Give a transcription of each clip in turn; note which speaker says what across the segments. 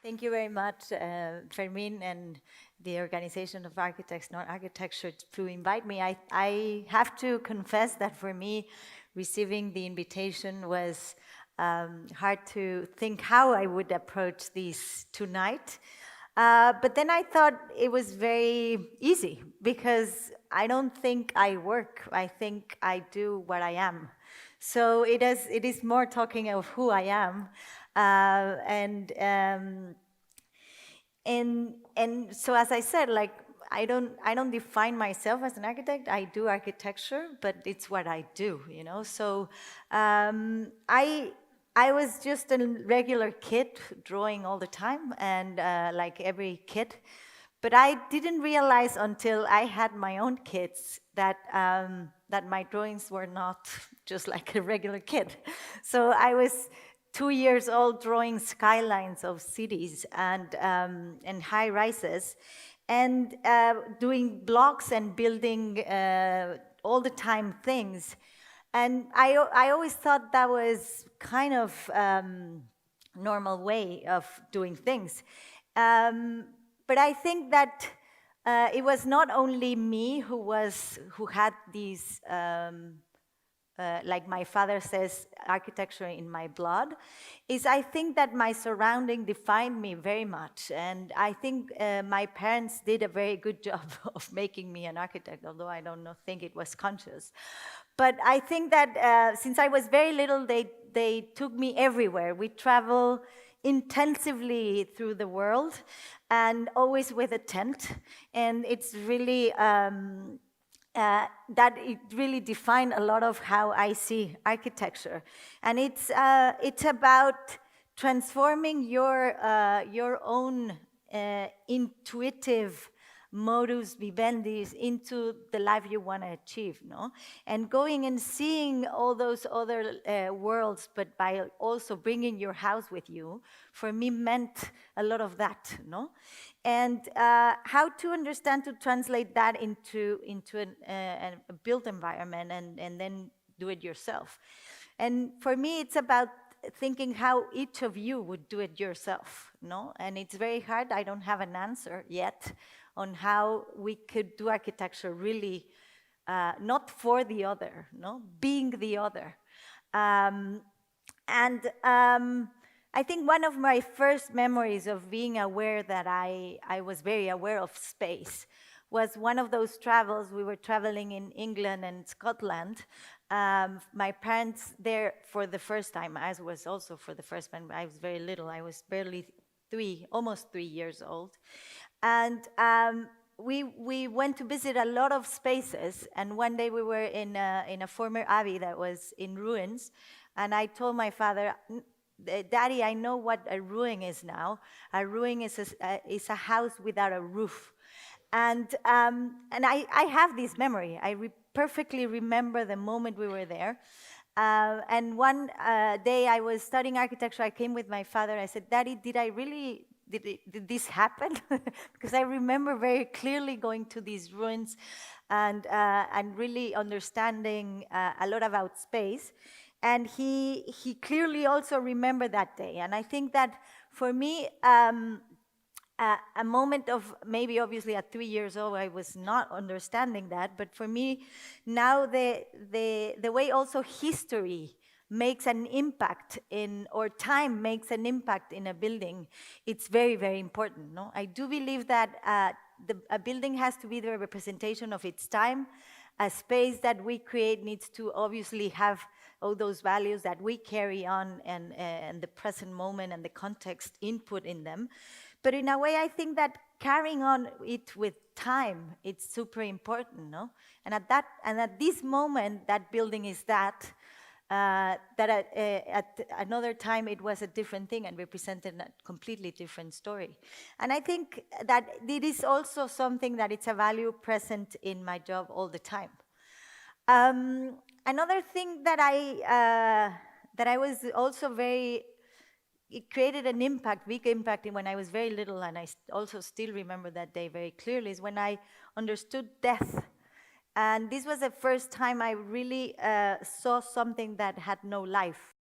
Speaker 1: Thank you very much, Fermin, and the Organization of Architects, Not Architecture, to invite me. I have to confess that for me, receiving the invitation was hard to think how I would approach this tonight. But then I thought it was very easy, because I don't think I work. I think I do what I am. So it is more talking of who I am. And so, as I said, like, I don't define myself as an architect. I do architecture, but it's what I do, you know. So I was just a regular kid drawing all the time, and like every kid. But I didn't realize until I had my own kids that that my drawings were not just like a regular kid. So I was 2 years old drawing skylines of cities and high rises, and doing blocks and building all the time things. And I always thought that was kind of normal way of doing things. But I think that it was not only me who had these, like my father says, architecture in my blood. I think that my surrounding defined me very much. And I think my parents did a very good job of making me an architect, although I don't think it was conscious. But I think that since I was very little, they took me everywhere. We travel intensively through the world, and always with a tent. And it's really, that it really defined a lot of how I see architecture. And it's about transforming your own intuitive modus vivendi into the life you want to achieve, no? And going and seeing all those other worlds, but by also bringing your house with you, for me meant a lot of that, no? And how to understand, to translate that into a built environment, and then do it yourself. And for me, it's about thinking how each of you would do it yourself, no? And it's very hard. I don't have an answer yet on how we could do architecture really not for the other, no? Being the other. I think one of my first memories of being aware that I was very aware of space was one of those travels. We were traveling in England and Scotland. My parents there for the first time. I was also for the first time. I was very little. I was barely almost 3 years old. And we went to visit a lot of spaces. And one day we were in a former abbey that was in ruins. And I told my father, Daddy, I know what a ruin is now. A ruin is a house without a roof. And I have this memory. I perfectly remember the moment we were there. And one day I was studying architecture. I came with my father. I said, Daddy, did this happen? Because I remember very clearly going to these ruins and really understanding a lot about space. And he clearly also remembered that day. And I think that for me, a moment of maybe, obviously at 3 years old, I was not understanding that. But for me, now the way also history makes an impact or time makes an impact in a building, it's very, very important, no? I do believe that a building has to be the representation of its time. A space that we create needs to obviously have all those values that we carry on, and the present moment and the context input in them. But in a way, I think that carrying on it with time, it's super important, no? And at this moment, that building is that at another time it was a different thing and represented a completely different story. And I think that it is also something that it's a value present in my job all the time. Another thing that I was also it created an impact, big impact when I was very little, and I also still remember that day very clearly, is when I understood death. And this was the first time I really saw something that had no life.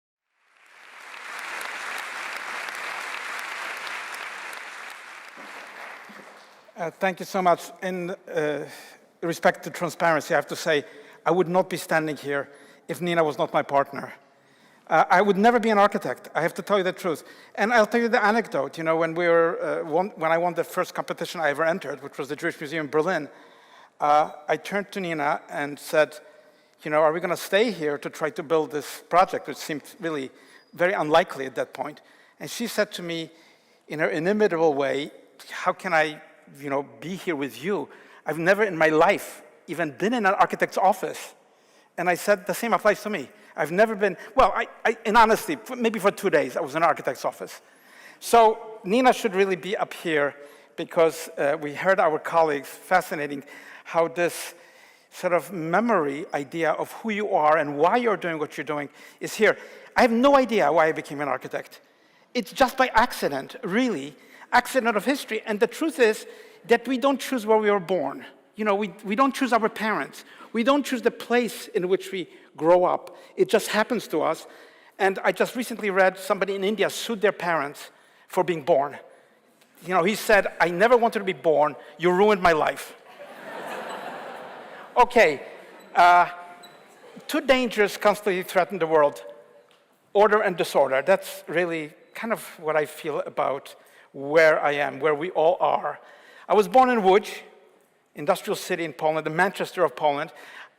Speaker 2: Thank you so much. In respect to transparency, I have to say, I would not be standing here if Nina was not my partner. I would never be an architect. I have to tell you the truth. And I'll tell you the anecdote. You know, when I won the first competition I ever entered, which was the Jewish Museum in Berlin, I turned to Nina and said, you know, are we going to stay here to try to build this project, which seemed really very unlikely at that point? And she said to me, in her inimitable way, how can I, you know, be here with you? I've never in my life even been in an architect's office. And I said, the same applies to me. I've never been, well, in honesty, maybe for 2 days, I was in an architect's office. So Nina should really be up here because we heard our colleagues, fascinating how this sort of memory idea of who you are and why you're doing what you're doing is here. I have no idea why I became an architect. It's just by accident, really, accident of history. And the truth is that we don't choose where we were born. You know, we don't choose our parents. We don't choose the place in which we grow up. It just happens to us. And I just recently read somebody in India sued their parents for being born. You know, he said, I never wanted to be born. You ruined my life. Okay, two dangers constantly threaten the world: order and disorder. That's really kind of what I feel about where I am, where we all are. I was born in Łódź, industrial city in Poland, the Manchester of Poland.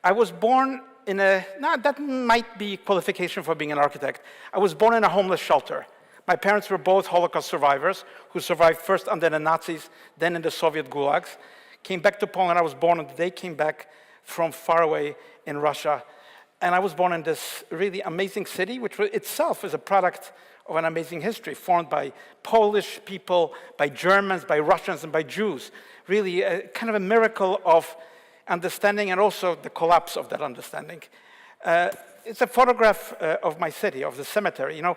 Speaker 2: I was born in that might be qualification for being an architect. I was born in a homeless shelter. My parents were both Holocaust survivors who survived first under the Nazis, then in the Soviet gulags. Came back to Poland. I was born, and they came back from far away in Russia. And I was born in this really amazing city, which itself is a product of an amazing history, formed by Polish people, by Germans, by Russians, and by Jews. Really kind of a miracle of understanding and also the collapse of that understanding. It's a photograph of my city, of the cemetery. You know,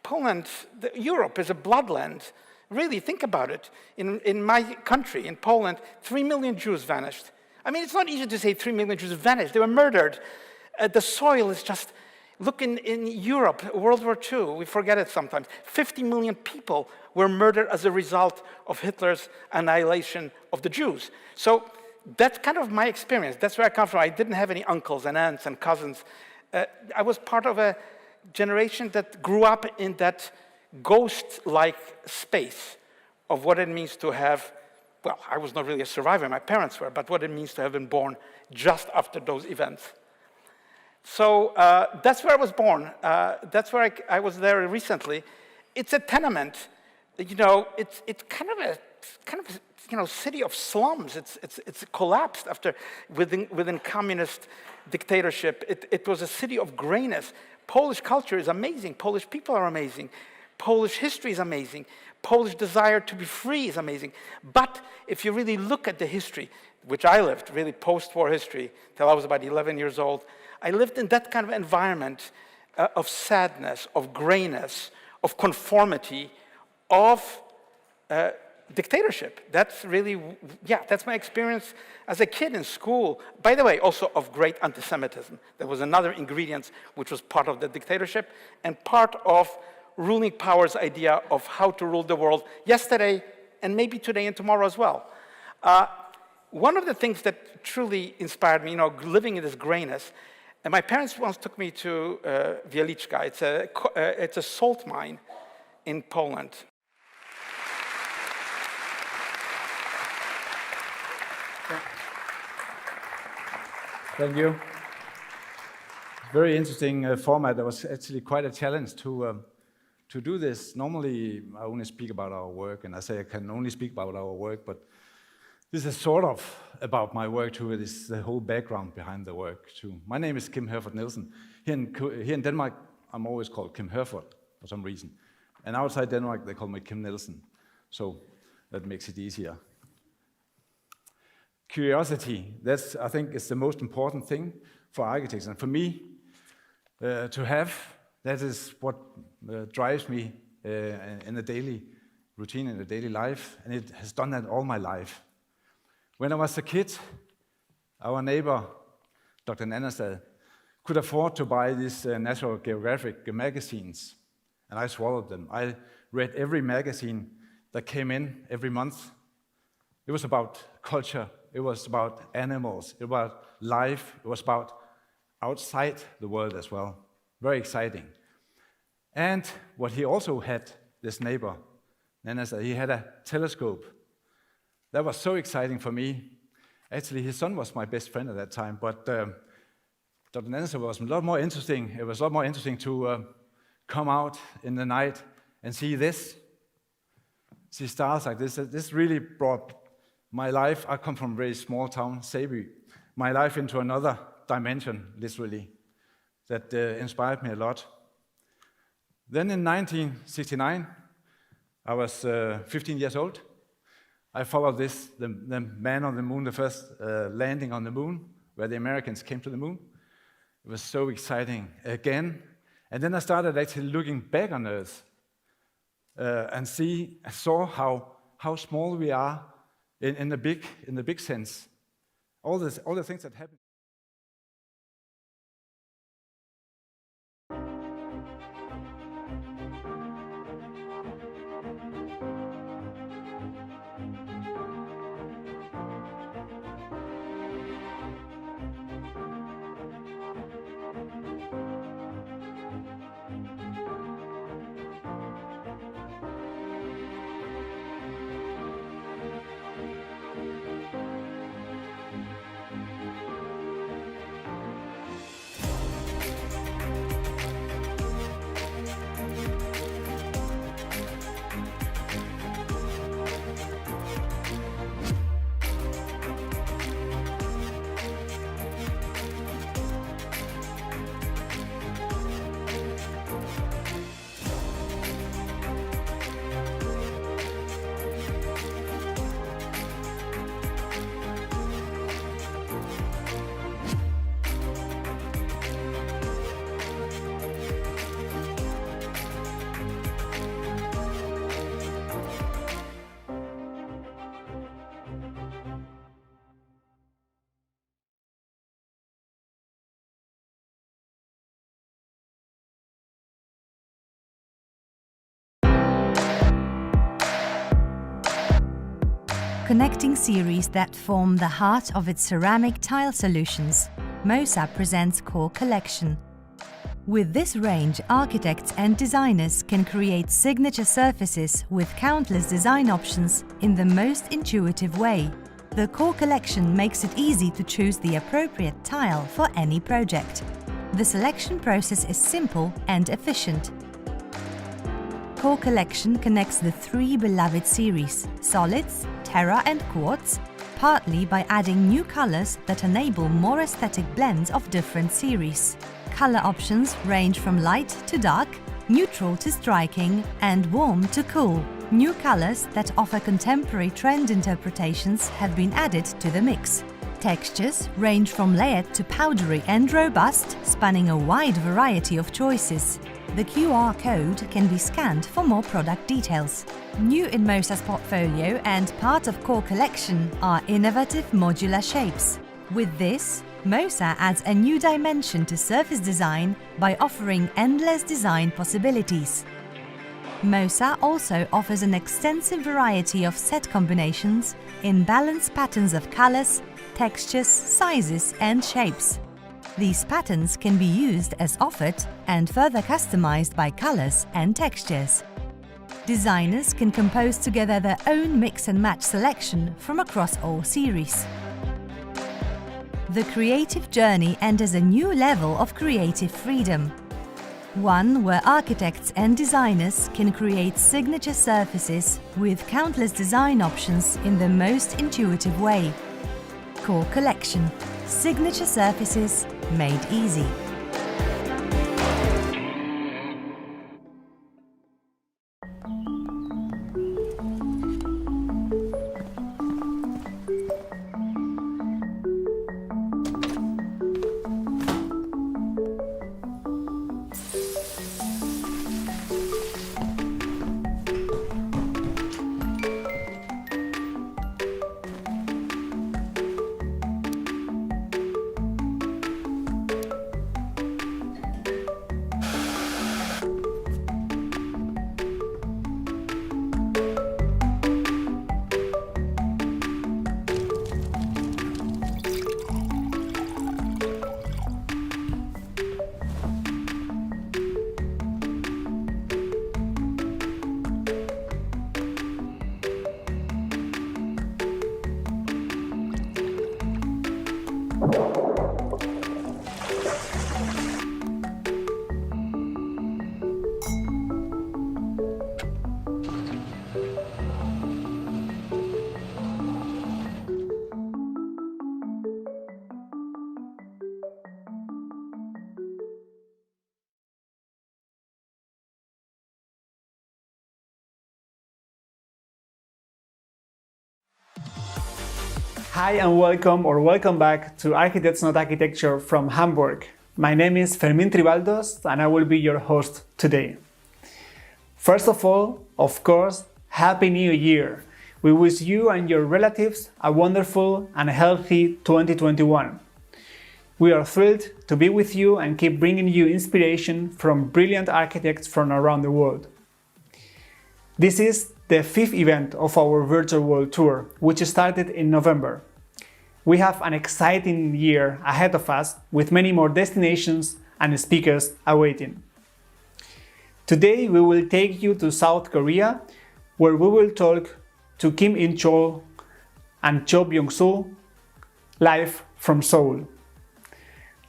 Speaker 2: Poland, Europe is a bloodland. Really, think about it. In my country, in Poland, 3 million Jews vanished. I mean, it's not easy to say 3 million Jews vanished. They were murdered. The soil is just, look in Europe, World War II, we forget it sometimes. 50 million people were murdered as a result of Hitler's annihilation of the Jews. So that's kind of my experience. That's where I come from. I didn't have any uncles and aunts and cousins. I was part of a generation that grew up in that ghost-like space of what it means to have, well, I was not really a survivor, my parents were, but what it means to have been born just after those events. So that's where I was born. That's where I was there recently. It's a tenement. You know, it's kind of a city of slums. It's collapsed after within communist dictatorship. It was a city of grayness. Polish culture is amazing. Polish people are amazing. Polish history is amazing. Polish desire to be free is amazing. But if you really look at the history, which I lived, really post-war history, till I was about 11 years old, I lived in that kind of environment of sadness, of grayness, of conformity, of dictatorship. That's really, yeah, that's my experience as a kid in school. By the way, also of great anti-Semitism. There was another ingredient which was part of the dictatorship and part of ruling power's idea of how to rule the world yesterday and maybe today and tomorrow as well. One of the things that truly inspired me, you know, living in this grayness, and my parents once took me to Wieliczka. It's a salt mine in Poland.
Speaker 3: Thank you. Very interesting format. That was actually quite a challenge to do this. Normally, I only speak about our work, and I say I can only speak about our work, but this is sort of about my work too. It is the whole background behind the work too. My name is Kim Herford Nielsen. Here in Denmark, I'm always called Kim Herford for some reason. And outside Denmark, they call me Kim Nielsen. So that makes it easier. Curiosity, that's, I think, is the most important thing for architects. And for me, to have, that is what drives me in the daily routine, in the daily life. And it has done that all my life. When I was a kid, our neighbor, Dr. AnA, could afford to buy these National Geographic magazines, and I swallowed them. I read every magazine that came in every month, It was about culture, it was about animals, it was about life, it was about outside the world as well. Very exciting. And what he also had, this neighbor, AnA said, he had a telescope. That was so exciting for me. Actually, his son was my best friend at that time, but Dr. AnA said was a lot more interesting. It was a lot more interesting to come out in the night and see this, see stars like this. This really brought my life, I come from a very small town, Seoul, my life into another dimension, literally, that inspired me a lot. Then in 1969, I was 15 years old. I followed this, the man on the moon, the first landing on the moon, where the Americans came to the moon. It was so exciting again. And then I started actually looking back on Earth and saw how small we are in the big sense. All the things that happen.
Speaker 4: Connecting series that form the heart of its ceramic tile solutions, MOSA presents Core Collection. With this range, architects and designers can create signature surfaces with countless design options in the most intuitive way. The Core Collection makes it easy to choose the appropriate tile for any project. The selection process is simple and efficient. Core Collection connects the three beloved series, solids, terra and quartz, partly by adding new colors that enable more aesthetic blends of different series. Color options range from light to dark, neutral to striking, and warm to cool. New colors that offer contemporary trend interpretations have been added to the mix. Textures range from layered to powdery and robust, spanning a wide variety of choices. The QR code can be scanned for more product details. New in MOSA's portfolio and part of Core Collection are innovative modular shapes. With this, MOSA adds a new dimension to surface design by offering endless design possibilities. MOSA also offers an extensive variety of set combinations in balanced patterns of colors, textures, sizes and shapes. These patterns can be used as offered and further customized by colors and textures. Designers can compose together their own mix and match selection from across all series. The creative journey enters a new level of creative freedom. One where architects and designers can create signature surfaces with countless design options in the most intuitive way. Core Collection. Signature surfaces made easy.
Speaker 5: Hi and welcome or welcome back to Architects Not Architecture from Hamburg. My name is Fermín Tribaldos and I will be your host today. First of all, of course, Happy New Year! We wish you and your relatives a wonderful and healthy 2021. We are thrilled to be with you and keep bringing you inspiration from brilliant architects from around the world. This is the 5th event of our virtual world tour, which started in November. We have an exciting year ahead of us with many more destinations and speakers awaiting. Today we will take you to South Korea, where we will talk to Kim In-chol and Cho Byung-soo, live from Seoul.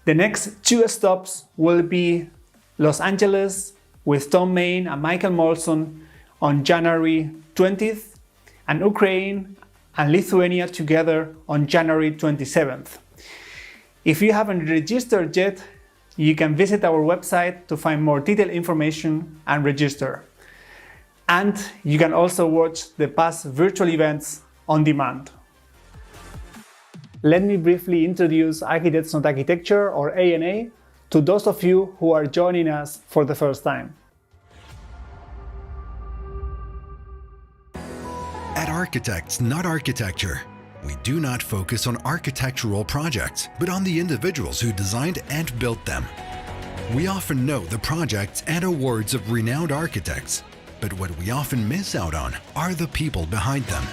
Speaker 5: The next 2 stops will be Los Angeles with Tom Main and Michael Molson on January 20th, and Ukraine and Lithuania together on January 27th. If you haven't registered yet, you can visit our website to find more detailed information and register. And you can also watch the past virtual events on demand. Let me briefly introduce Architects Not Architecture, or AnA, to those of you who are joining us for the first time.
Speaker 6: At Architects Not Architecture, we do not focus on architectural projects, but on the individuals who designed and built them. We often know the projects and awards of renowned architects, but what we often miss out on are the people behind them.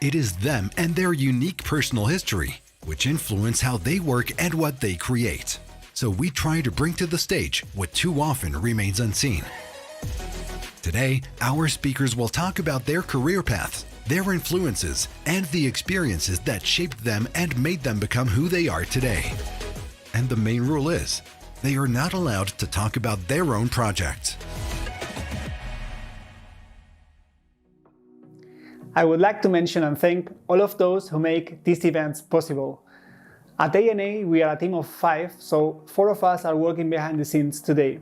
Speaker 6: It is them and their unique personal history which influence how they work and what they create. So we try to bring to the stage what too often remains unseen. Today, our speakers will talk about their career paths, their influences, and the experiences that shaped them and made them become who they are today. And the main rule is, they are not allowed to talk about their own projects.
Speaker 5: I would like to mention and thank all of those who make these events possible. At AnA, we are a team of 5, so 4 of us are working behind the scenes today.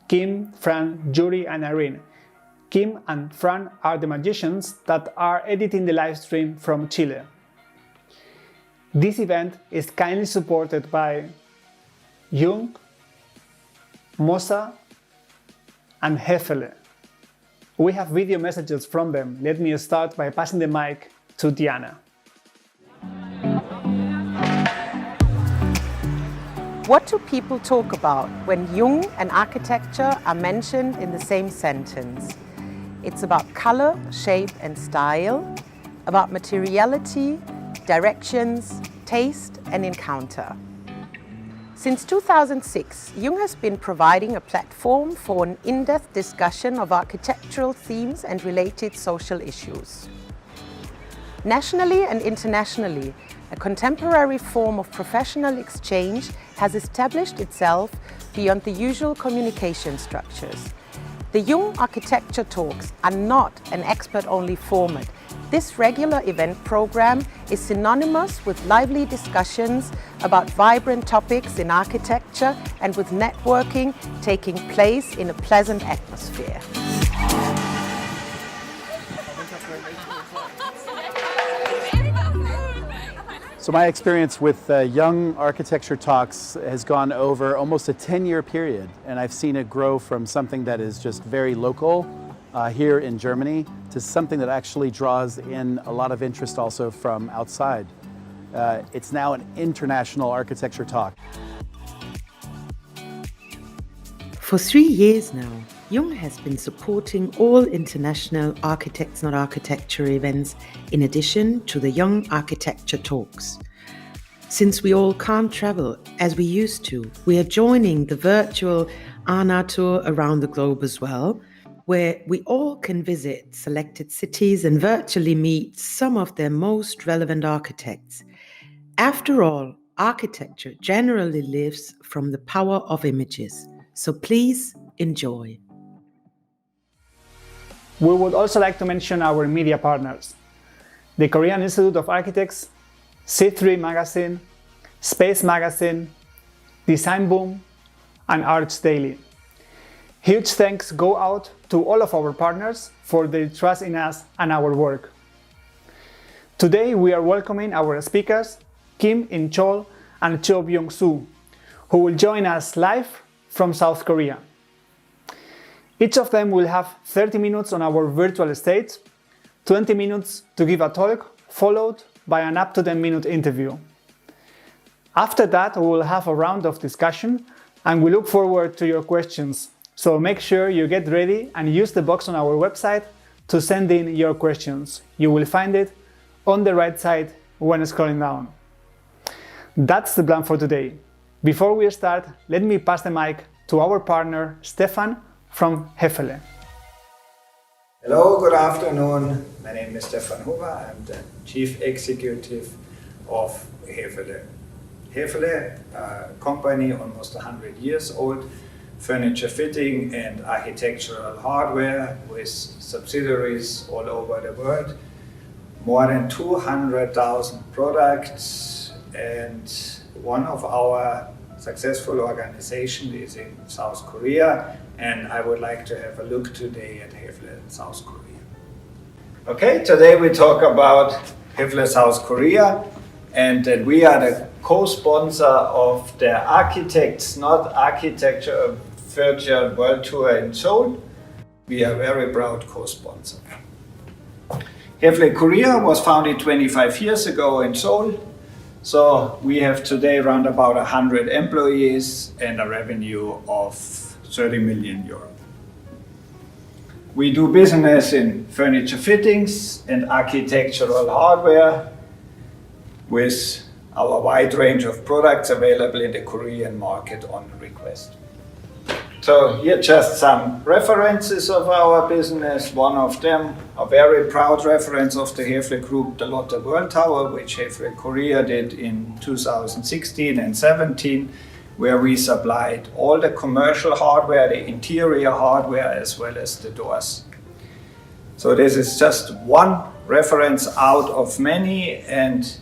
Speaker 5: Kim, Fran, Yuri, and Irene. Kim and Fran are the magicians that are editing the live stream from Chile. This event is kindly supported by Jung, Mosa, and Hefele. We have video messages from them. Let me start by passing the mic to Diana.
Speaker 7: What do people talk about when Jung and architecture are mentioned in the same sentence? It's about color, shape and style, about materiality, directions, taste and encounter. Since 2006, Jung has been providing a platform for an in-depth discussion of architectural themes and related social issues. Nationally and internationally, a contemporary form of professional exchange has established itself beyond the usual communication structures. The Jung Architecture Talks are not an expert-only format. This regular event program is synonymous with lively discussions about vibrant topics in architecture and with networking taking place in a pleasant atmosphere.
Speaker 8: So my experience with Young Architecture Talks has gone over almost a 10-year period, and I've seen it grow from something that is just very local here in Germany to something that actually draws in a lot of interest also from outside. It's now an international architecture talk.
Speaker 7: For 3 years now, Jung has been supporting all international Architects Not Architecture events in addition to the Young Architecture Talks. Since we all can't travel as we used to, we are joining the virtual AnA tour around the globe as well, where we all can visit selected cities and virtually meet some of their most relevant architects. After all, architecture generally lives from the power of images, so please enjoy.
Speaker 5: We would also like to mention our media partners: the Korean Institute of Architects, C3 Magazine, Space Magazine, Design Boom, and Arts Daily. Huge thanks go out to all of our partners for their trust in us and our work. Today we are welcoming our speakers, Kim In-chol and Cho Byung-soo, who will join us live from South Korea. Each of them will have 30 minutes on our virtual stage, 20 minutes to give a talk, followed by an up to 10-minute interview. After that, we will have a round of discussion and we look forward to your questions. So make sure you get ready and use the box on our website to send in your questions. You will find it on the right side when scrolling down. That's the plan for today. Before we start, let me pass the mic to our partner Stefan from Hefele.
Speaker 9: Hello, good afternoon. My name is Stefan Huber. I'm the Chief Executive of Hefele. Hefele, a company almost 100 years old, furniture fitting and architectural hardware with subsidiaries all over the world. More than 200,000 products, and one of our successful organizations is in South Korea, and I would like to have a look today at Hefele in South Korea. Okay, today we talk about Hefele South Korea, and that we are the co-sponsor of the Architects Not Architecture Virtual World Tour in Seoul. We are very proud co-sponsor. Hefele Korea was founded 25 years ago in Seoul. So we have today around about 100 employees and a revenue of 30 million euro. We do business in furniture fittings and architectural hardware with our wide range of products available in the Korean market on request. So here just some references of our business. One of them, a very proud reference of the Hefele Group, the Lotte World Tower, which Hefele Korea did in 2016 and 17, where we supplied all the commercial hardware, the interior hardware, as well as the doors. So this is just one reference out of many, and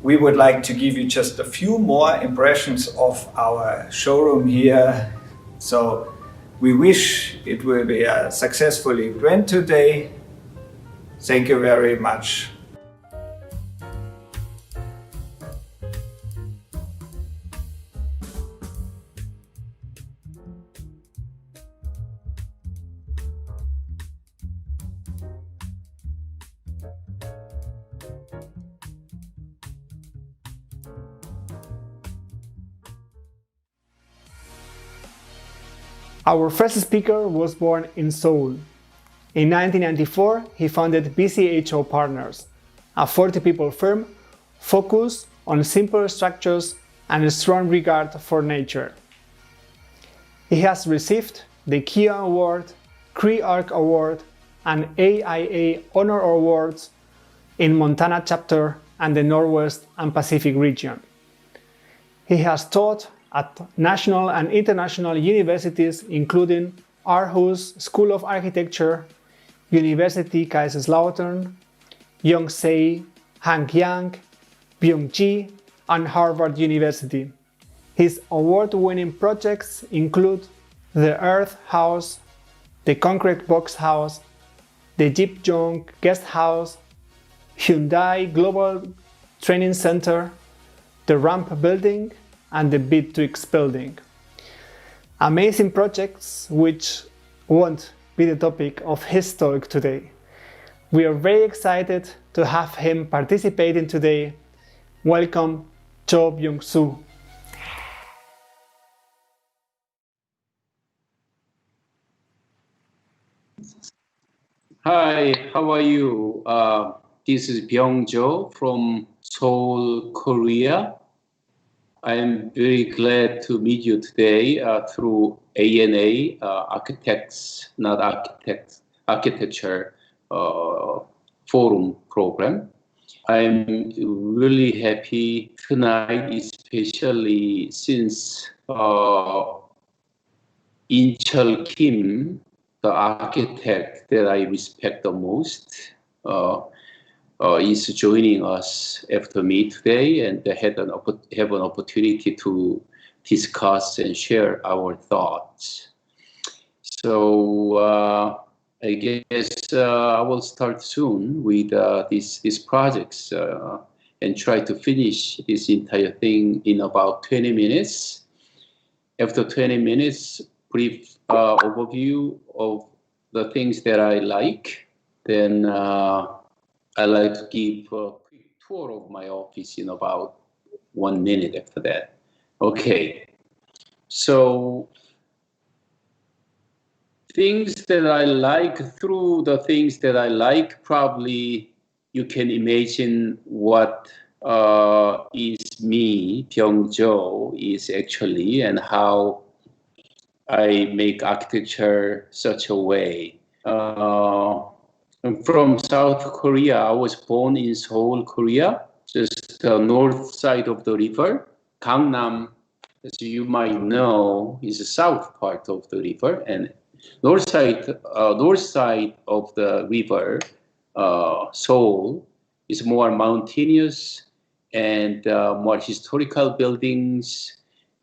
Speaker 9: we would like to give you just a few more impressions of our showroom here. So we wish it will be a successful event today. Thank you very much.
Speaker 5: Our first speaker was born in Seoul. In 1994, he founded BCHO Partners, a 40-people firm focused on simple structures and a strong regard for nature. He has received the Kia Award, Cree Arc Award, and AIA Honor Awards in Montana chapter and the Northwest and Pacific region. He has taught at national and international universities including Aarhus School of Architecture, University Kaiserslautern, Yonsei, Hanyang, Byungji, and Harvard University. His award-winning projects include the Earth House, the Concrete Box House, the Jeepjong Guest House, Hyundai Global Training Center, the Ramp Building, and the Bitwix building. Amazing projects which won't be the topic of his talk today. We are very excited to have him participating today. Welcome, Cho Byung-soo.
Speaker 10: Hi, how are you? This is Byung-jo from Seoul, Korea. I am very glad to meet you today through AnA, Architects Not Architecture Forum program. I'm really happy tonight, especially since In-chol Kim, the architect that I respect the most, is joining us after me today, and have an opportunity to discuss and share our thoughts. So I guess I will start soon with these projects and try to finish this entire thing in about 20 minutes. After 20 minutes, brief overview of the things that I like. Then I like to give a quick tour of my office in about 1 minute after that. Okay, so things that I like, through the things that I like, probably you can imagine what is me, Byung-jo, is actually, and how I make architecture such a way. I'm from South Korea. I was born in Seoul, Korea, just the north side of the river. Gangnam, as you might know, is the south part of the river, and north side of the river, Seoul, is more mountainous and more historical buildings,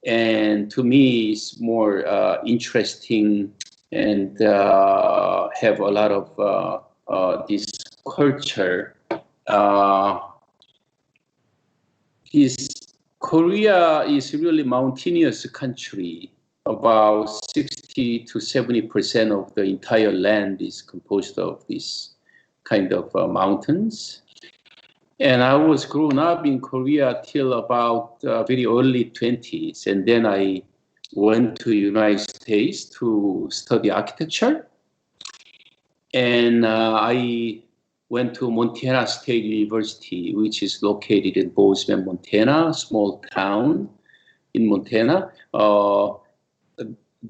Speaker 10: and to me, it's more interesting and have a lot of this culture. Korea is really mountainous country. About 60 to 70% of the entire land is composed of this kind of mountains. And I was grown up in Korea till about very early 20s. And then I went to United States to study architecture. And I went to Montana State University, which is located in Bozeman, Montana, a small town in Montana.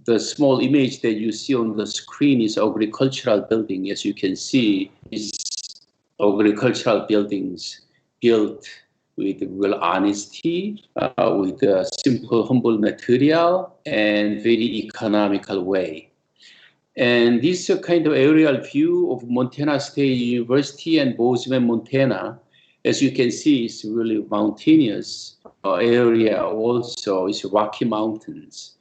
Speaker 10: The small image that you see on the screen is agricultural building. As you can see, it's agricultural buildings built with real honesty, with a simple, humble material, and very economical way. And this kind of aerial view of Montana State University and Bozeman, Montana, as you can see, is really mountainous area also. It's Rocky Mountains.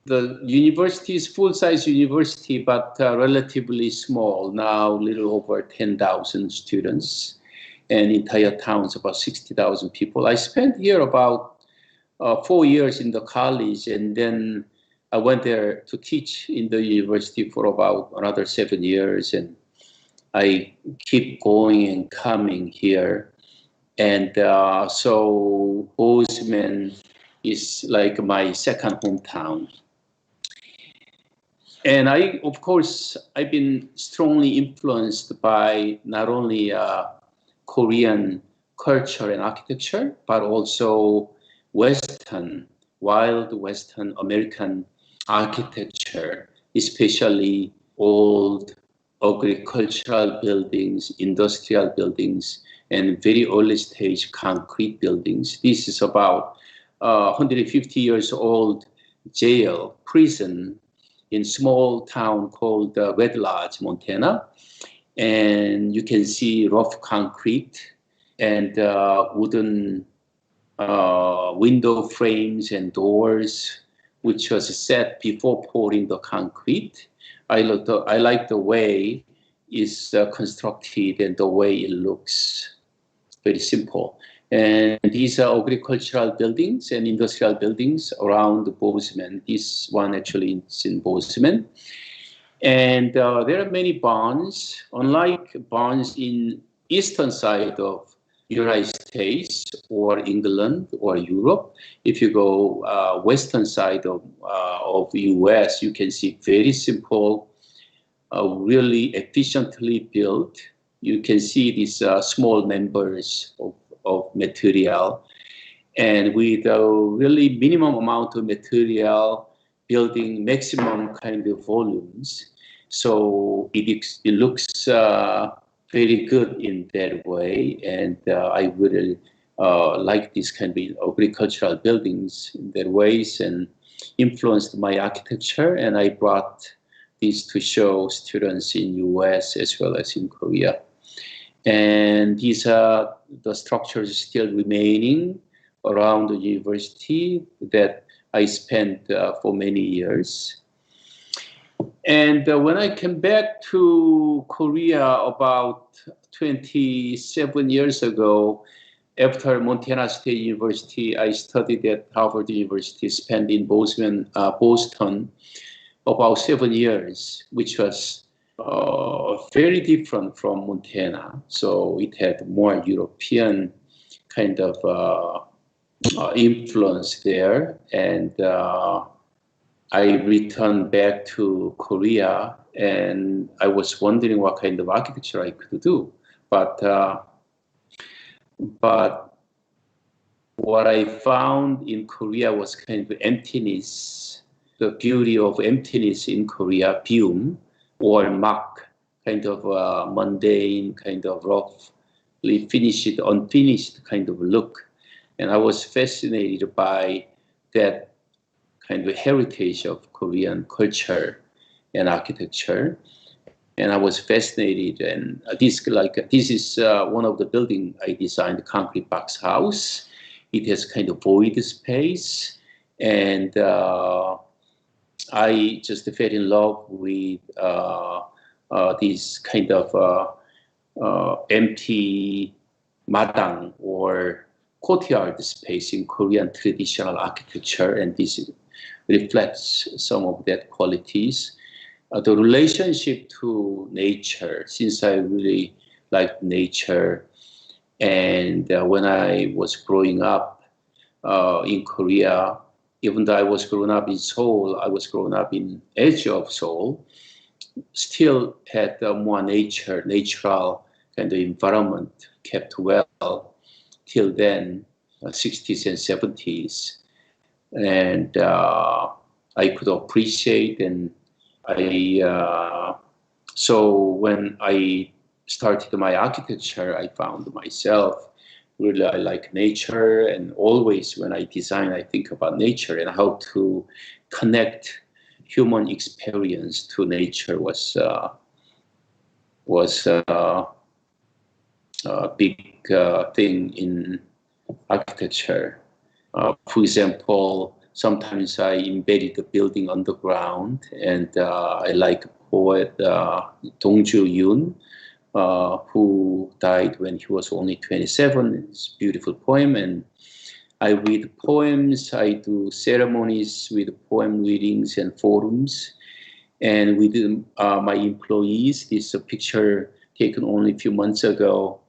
Speaker 10: The university is full-size university, but relatively small, now a little over 10,000 students, and entire town's about 60,000 people. I spent here about 4 years in the college, and then I went there to teach in the university for about another 7 years, and I keep going and coming here. And so Bozeman is like my second hometown. And of course, I've been strongly influenced by not only Korean culture and architecture, but also wild Western American architecture, especially old agricultural buildings, industrial buildings, and very early stage concrete buildings. This is about 150 years old prison in small town called Red Lodge, Montana. And you can see rough concrete and wooden window frames and doors, which was set before pouring the concrete. I like the way it's constructed and the way it looks. Very simple. And these are agricultural buildings and industrial buildings around Bozeman. This one actually is in Bozeman. And there are many barns. Unlike barns in eastern side of United States or England or Europe, if you go western side of US, you can see very simple, really efficiently built. You can see these small members of material, and with a really minimum amount of material, building maximum kind of volumes. So it looks very good in that way, and I really like this kind of agricultural buildings in their ways, and influenced my architecture, and I brought these to show students in US as well as in Korea. And these are the structures still remaining around the university that I spent for many years. And when I came back to Korea about 27 years ago, after Montana State University, I studied at Harvard University, spent in Boston about 7 years, which was very different from Montana. So it had more European kind of influence there. And I returned back to Korea, and I was wondering what kind of architecture I could do. But what I found in Korea was kind of emptiness, the beauty of emptiness in Korea, byum, or mak, kind of mundane, kind of roughly finished, unfinished kind of look. And I was fascinated by that kind of heritage of Korean culture and architecture. And I was fascinated. And this is one of the buildings I designed, the concrete box house. It has kind of void space. And I just fell in love with this kind of empty madang or courtyard space in Korean traditional architecture. And this reflects some of that qualities. The relationship to nature, since I really like nature, and when I was growing up in Korea, even though I was growing up in Seoul, I was growing up in edge of Seoul, still had more natural kind of environment kept well till then, 60s and 70s. And I could appreciate, and so when I started my architecture, I found myself really, I like nature, and always when I design, I think about nature and how to connect human experience to nature was a big thing in architecture. For example, sometimes I embedded the building underground, and I like poet Dongju Yoon, who died when he was only 27. It's a beautiful poem, and I read poems, I do ceremonies with poem readings and forums, and with my employees. This is a picture taken only a few months ago,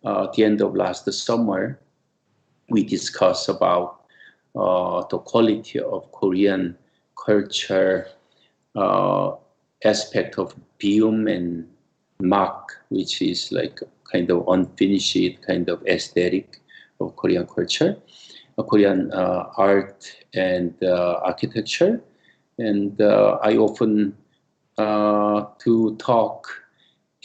Speaker 10: at the end of last summer. We discussed about the quality of Korean culture, aspect of byum and mak, which is like kind of unfinished kind of aesthetic of Korean culture, Korean art and architecture. And I often do talk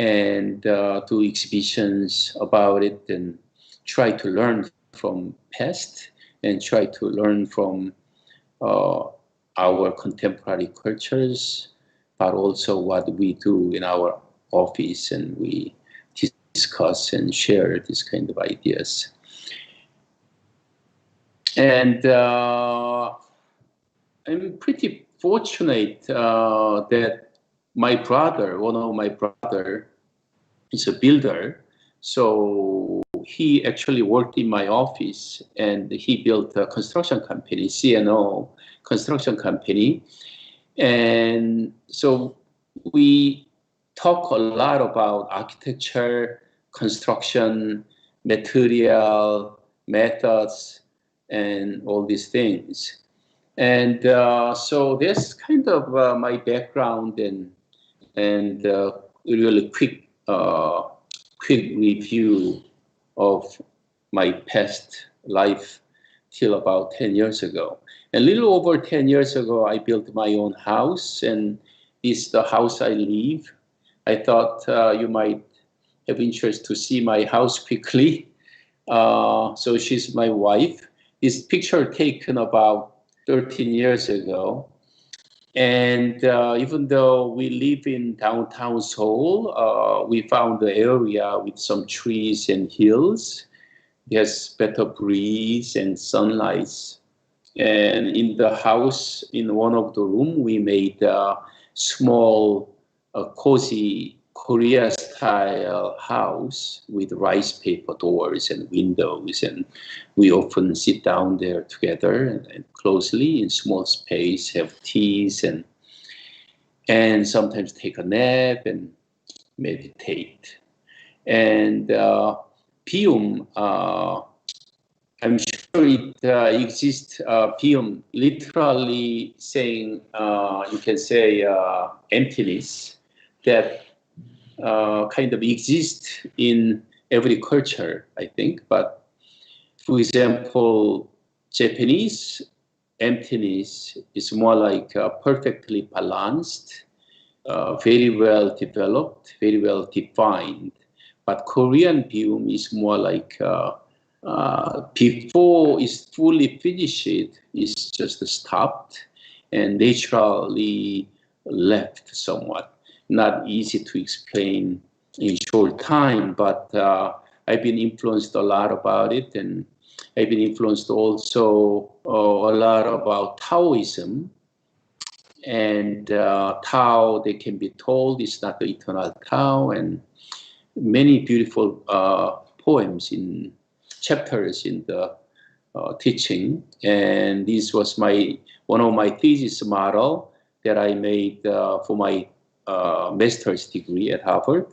Speaker 10: and do exhibitions about it, and try to learn from past and try to learn from our contemporary cultures, but also what we do in our office, and we discuss and share these kind of ideas. And I'm pretty fortunate that my brother, one of my brother, is a builder. So he actually worked in my office, and he built a construction company, CNO construction company. And so we talk a lot about architecture, construction, material, methods, and all these things. And so that's kind of my background and really quick review of my past life till about 10 years ago. A little over 10 years ago, I built my own house, and this is the house I live. I thought you might have interest to see my house quickly. So she's my wife. This picture taken about 13 years ago. And even though we live in downtown Seoul, we found the area with some trees and hills. There's better breeze and sunlight. And in the house, in one of the room, we made a small, cozy Korea-style house with rice paper doors and windows. And we often sit down there together and closely in small space, have teas and sometimes take a nap and meditate. And Pium, I'm sure it exists, Pium, literally saying, you can say emptiness, that kind of exists in every culture, I think. But for example, Japanese emptiness is more like perfectly balanced, very well developed, very well defined. But Korean Pium is more like before it's fully finished, it's just stopped and naturally left somewhat. Not easy to explain in short time, but I've been influenced a lot about it, and I've been influenced also a lot about Taoism. And Tao, they can be told, is not the eternal Tao, and many beautiful poems in chapters in the teaching. And this was one of my thesis model that I made for my master's degree at Harvard.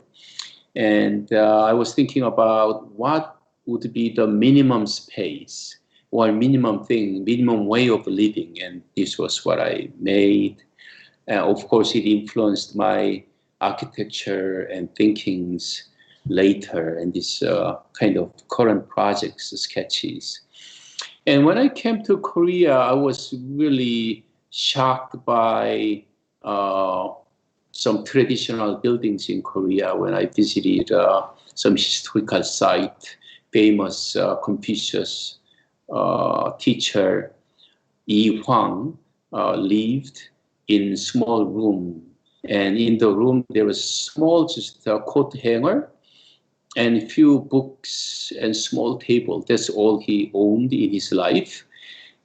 Speaker 10: And I was thinking about what would be the minimum space or minimum thing, minimum way of living. And this was what I made. Of course, it influenced my architecture and thinkings later, and this kind of current projects, sketches. And when I came to Korea, I was really shocked by some traditional buildings in Korea when I visited some historical site. Famous Confucius teacher Yi Huang lived in small room, and in the room there was small just coat hanger and few books and small table. That's all he owned in his life.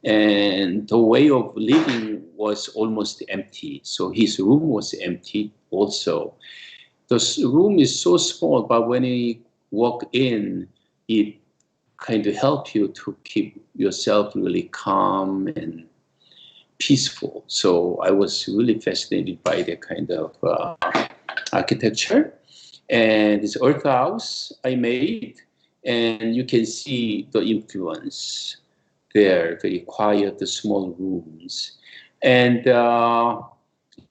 Speaker 10: And the way of living was almost empty. So his room was empty also. The room is so small, but when you walk in, it kind of helps you to keep yourself really calm and peaceful. So I was really fascinated by that kind of architecture. And this earth house I made, and you can see the influence there, very quiet, the small rooms. And I'll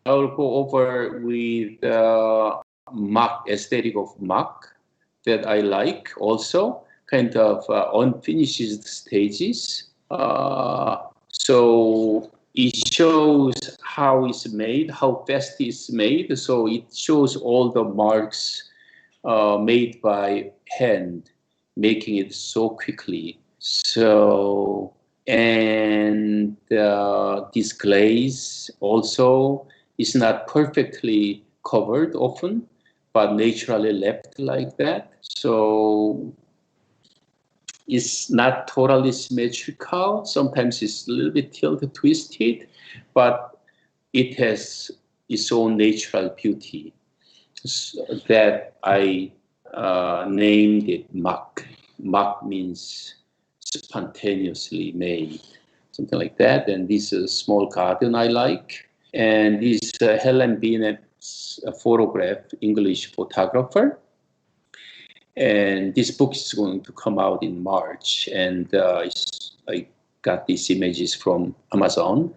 Speaker 10: go over with Mach, aesthetic of Mach that I like also, kind of unfinished stages. So it shows how it's made, how fast it's made. So it shows all the marks made by hand, making it so quickly. So, and this glaze also is not perfectly covered often, but naturally left like that. So it's not totally symmetrical. Sometimes it's a little bit tilted, twisted, but it has its own natural beauty. So that I named it Mach. Mach means spontaneously made, something like that. And this is a small garden I like. And this Helen Bennett's photograph, English photographer. And this book is going to come out in March. And I got these images from Amazon.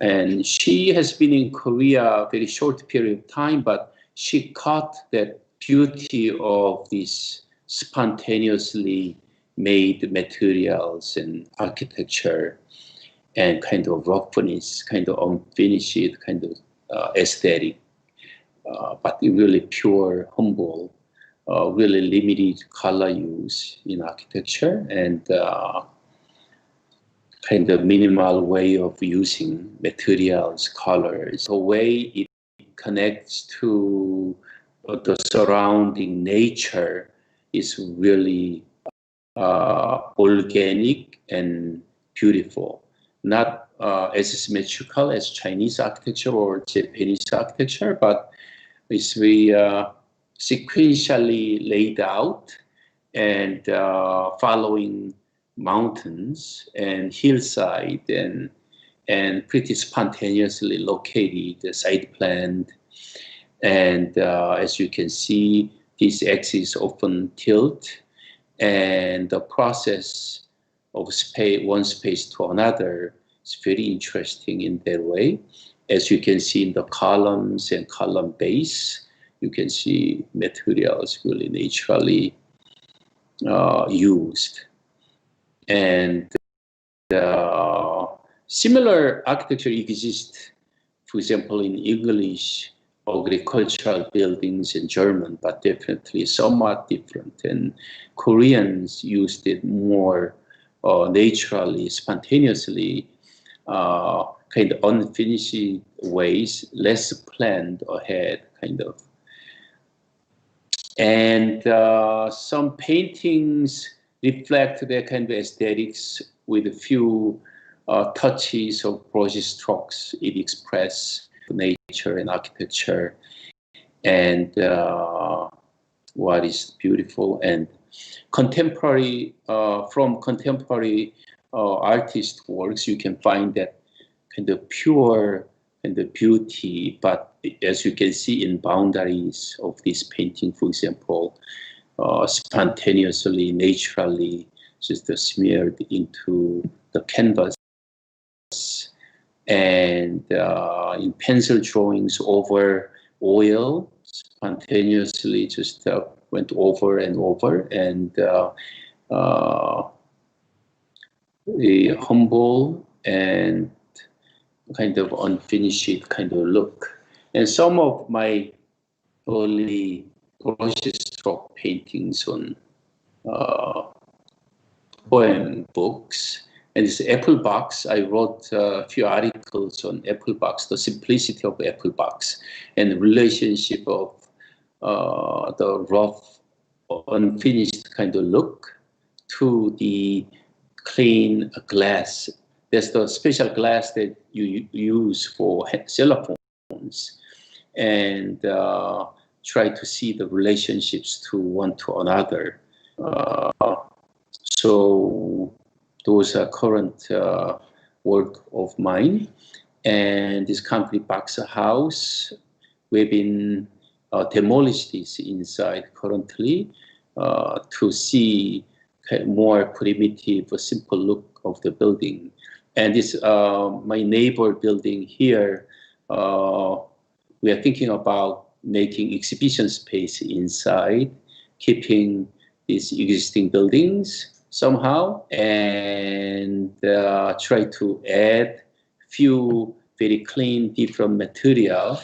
Speaker 10: And she has been in Korea a very short period of time, but she caught that beauty of these spontaneously made materials and architecture and kind of roughness, kind of unfinished, kind of aesthetic, but really pure, humble, really limited color use in architecture, and kind of minimal way of using materials, colors, the way it connects to the surrounding nature is really organic and beautiful. not as symmetrical as Chinese architecture or Japanese architecture, but it's very sequentially laid out and following mountains and hillside and pretty spontaneously located, site planned. And as you can see, these axes often tilt, and the process of one space to another is very interesting in that way. As you can see in the columns and column base, you can see materials really naturally used. And similar architecture exists, for example, in English agricultural buildings in German, but definitely somewhat different. And Koreans used it more naturally, spontaneously, kind of unfinished ways, less planned ahead, kind of. And some paintings reflect their kind of aesthetics with a few touches of brush strokes. It expresses nature and architecture and what is beautiful. And contemporary, from contemporary artist works, you can find that kind of pure and the beauty, but as you can see in boundaries of this painting, for example, spontaneously, naturally, just smeared into the canvas. And in pencil drawings over oil, spontaneously just went over and over, and the humble and kind of unfinished kind of look. And some of my early brushstroke paintings on poem books. And this apple box, I wrote a few articles on apple box, the simplicity of apple box, and the relationship of the rough, unfinished kind of look to the clean glass. That's the special glass that you use for cell phones, and try to see the relationships to one to another. So those are current work of mine. And this concrete box house, we've been demolished this inside currently to see more primitive, simple look of the building. And this, my neighbor building here, we are thinking about making exhibition space inside, keeping these existing buildings somehow, and try to add few very clean, different material.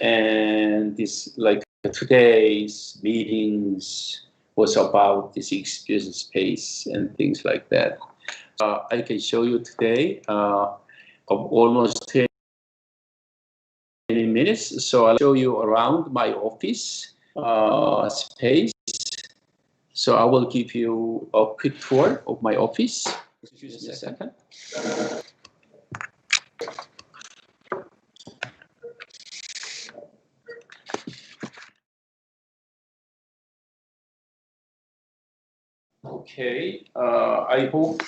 Speaker 10: And this, like today's meetings was about this exhibition space and things like that. I can show you today of almost 10 minutes. So I'll show you around my office space. So I will give you a quick tour of my office. Excuse me a second. Okay, I hope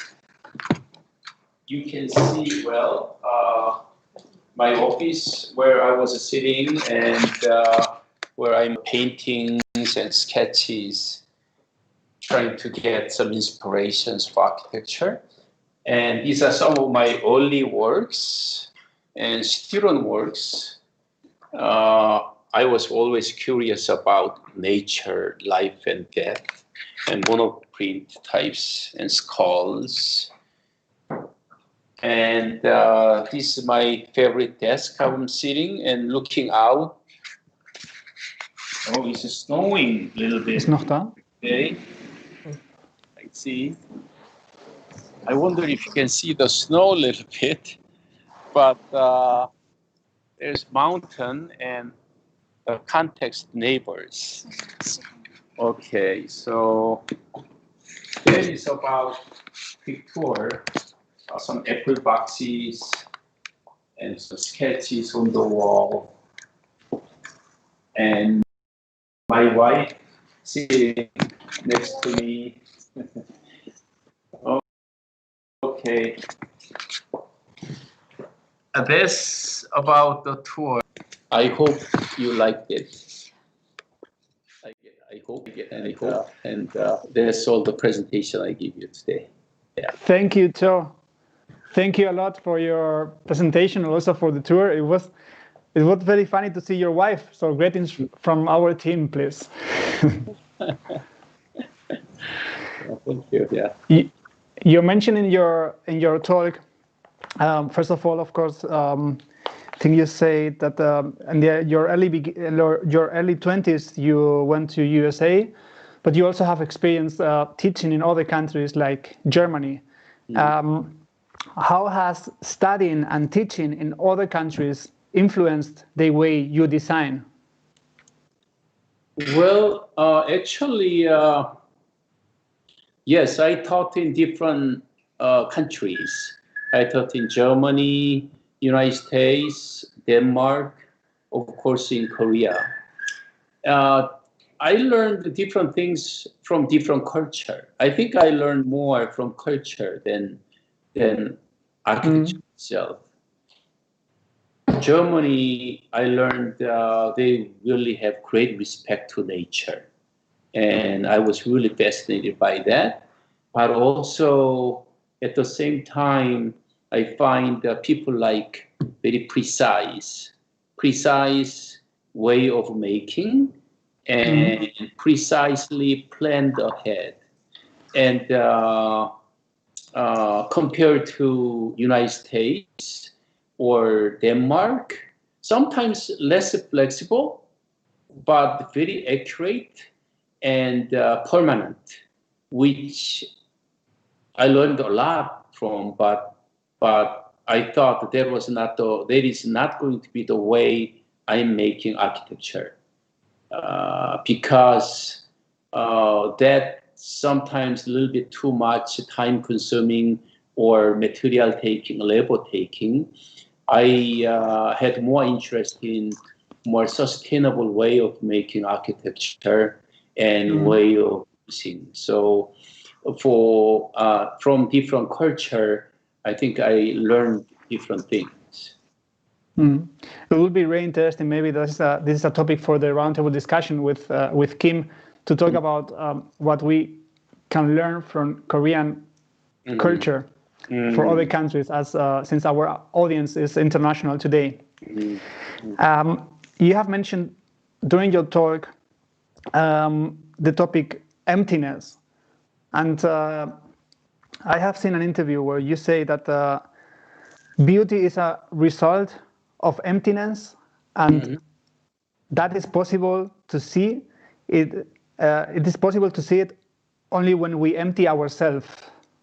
Speaker 10: you can see well my office where I was sitting and where I'm paintings and sketches, trying to get some inspirations for architecture. And these are some of my early works and student works. I was always curious about nature, life and death, and monoprint types and skulls. And this is my favorite desk. I'm sitting and looking out. Oh, it's snowing a little bit.
Speaker 5: Ist noch da?
Speaker 10: Okay. Let's see. I wonder if you can see the snow a little bit, but there's mountain and the context neighbors. Okay, so that is about quick tour. some apple boxes and some sketches on the wall. And my wife sitting next to me. Okay. That's about the tour. I hope you liked it. I hope, and that's all the presentation I give you today. Yeah.
Speaker 5: Thank you, Joe. Thank you a lot for your presentation and also for the tour. It was very funny to see your wife. So greetings from our team, please.
Speaker 10: Thank you. Yeah.
Speaker 5: You mentioned in your talk, first of all, of course, I think you say that in your early 20s you went to USA, but you also have experience teaching in other countries like Germany. How has studying and teaching in other countries influenced the way you design?
Speaker 10: Well, actually, yes, I taught in different countries. I taught in Germany, United States, Denmark, of course in Korea. I learned different things from different culture. I think I learned more from culture than architecture itself. Germany, I learned they really have great respect to nature. And I was really fascinated by that. But also, at the same time, I find people like very precise way of making and precisely planned ahead. And compared to United States or Denmark, sometimes less flexible, but very accurate and permanent, which I learned a lot from, but I thought that is not going to be the way I'm making architecture, because that sometimes a little bit too much time consuming or material taking, labor taking. I had more interest in more sustainable way of making architecture and way of using. So from different culture, I think I learned different things.
Speaker 5: It would be very interesting. Maybe this is a topic for the roundtable discussion with Kim to talk about what we can learn from Korean culture for other countries, as since our audience is international today. You have mentioned during your talk the topic emptiness, and I have seen an interview where you say that beauty is a result of emptiness, and that is possible to see it. It is possible to see it only when we empty ourselves.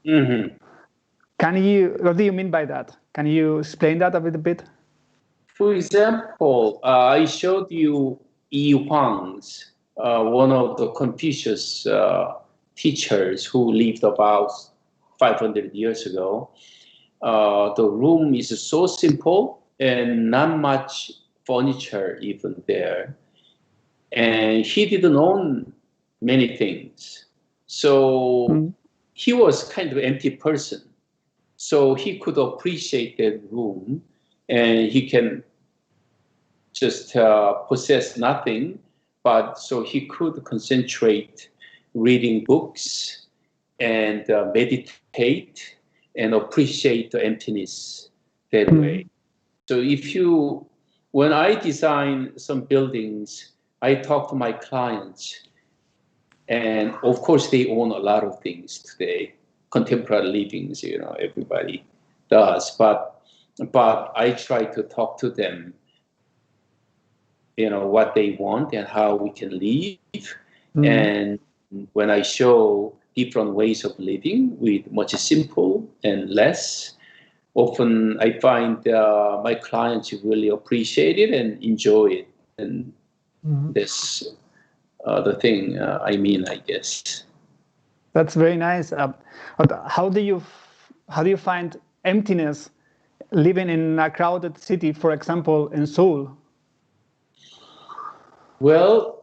Speaker 5: What do you mean by that? Can you explain that a little bit?
Speaker 10: For example, I showed you Yi Huang's, one of the Confucius teachers who lived about 500 years ago. The room is so simple and not much furniture even there. And he didn't own many things. So he was kind of an empty person. So he could appreciate that room, and he can just possess nothing, but so he could concentrate reading books and meditate and appreciate the emptiness that way. So when I design some buildings, I talk to my clients, and of course they own a lot of things today, contemporary livings, everybody does, but I try to talk to them, what they want and how we can live. And when I show different ways of living with much simple and less, often I find my clients really appreciate it and enjoy it. And that's the thing I mean, I guess.
Speaker 5: That's very nice. How do you find emptiness living in a crowded city, for example, in Seoul?
Speaker 10: Well,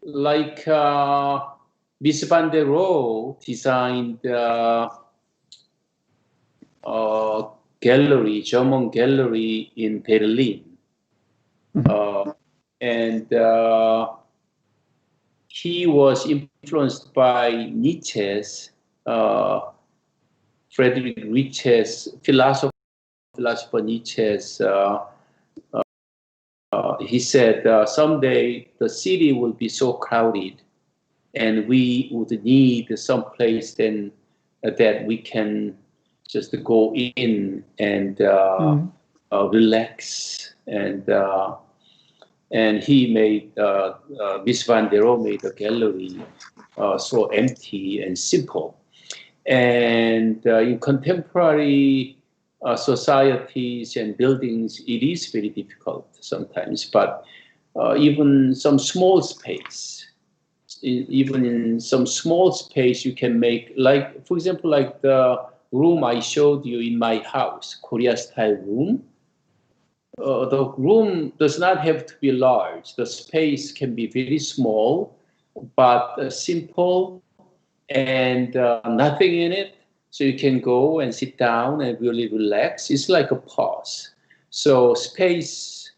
Speaker 10: like Miss van der Rohe designed gallery, German gallery in Berlin. And he was influenced by Nietzsche's, Friedrich Nietzsche's, philosopher Nietzsche's. He said, someday the city will be so crowded and we would need some place then that we can just go in and relax. And he made, Miss van der Rohe made a gallery so empty and simple. And in contemporary societies and buildings, it is very difficult sometimes, but even some small space, even in some small space you can make, like, for example, like the room I showed you in my house, Korea style room. The room does not have to be large. The space can be very small, but simple and nothing in it. So you can go and sit down and really relax. It's like a pause. So space,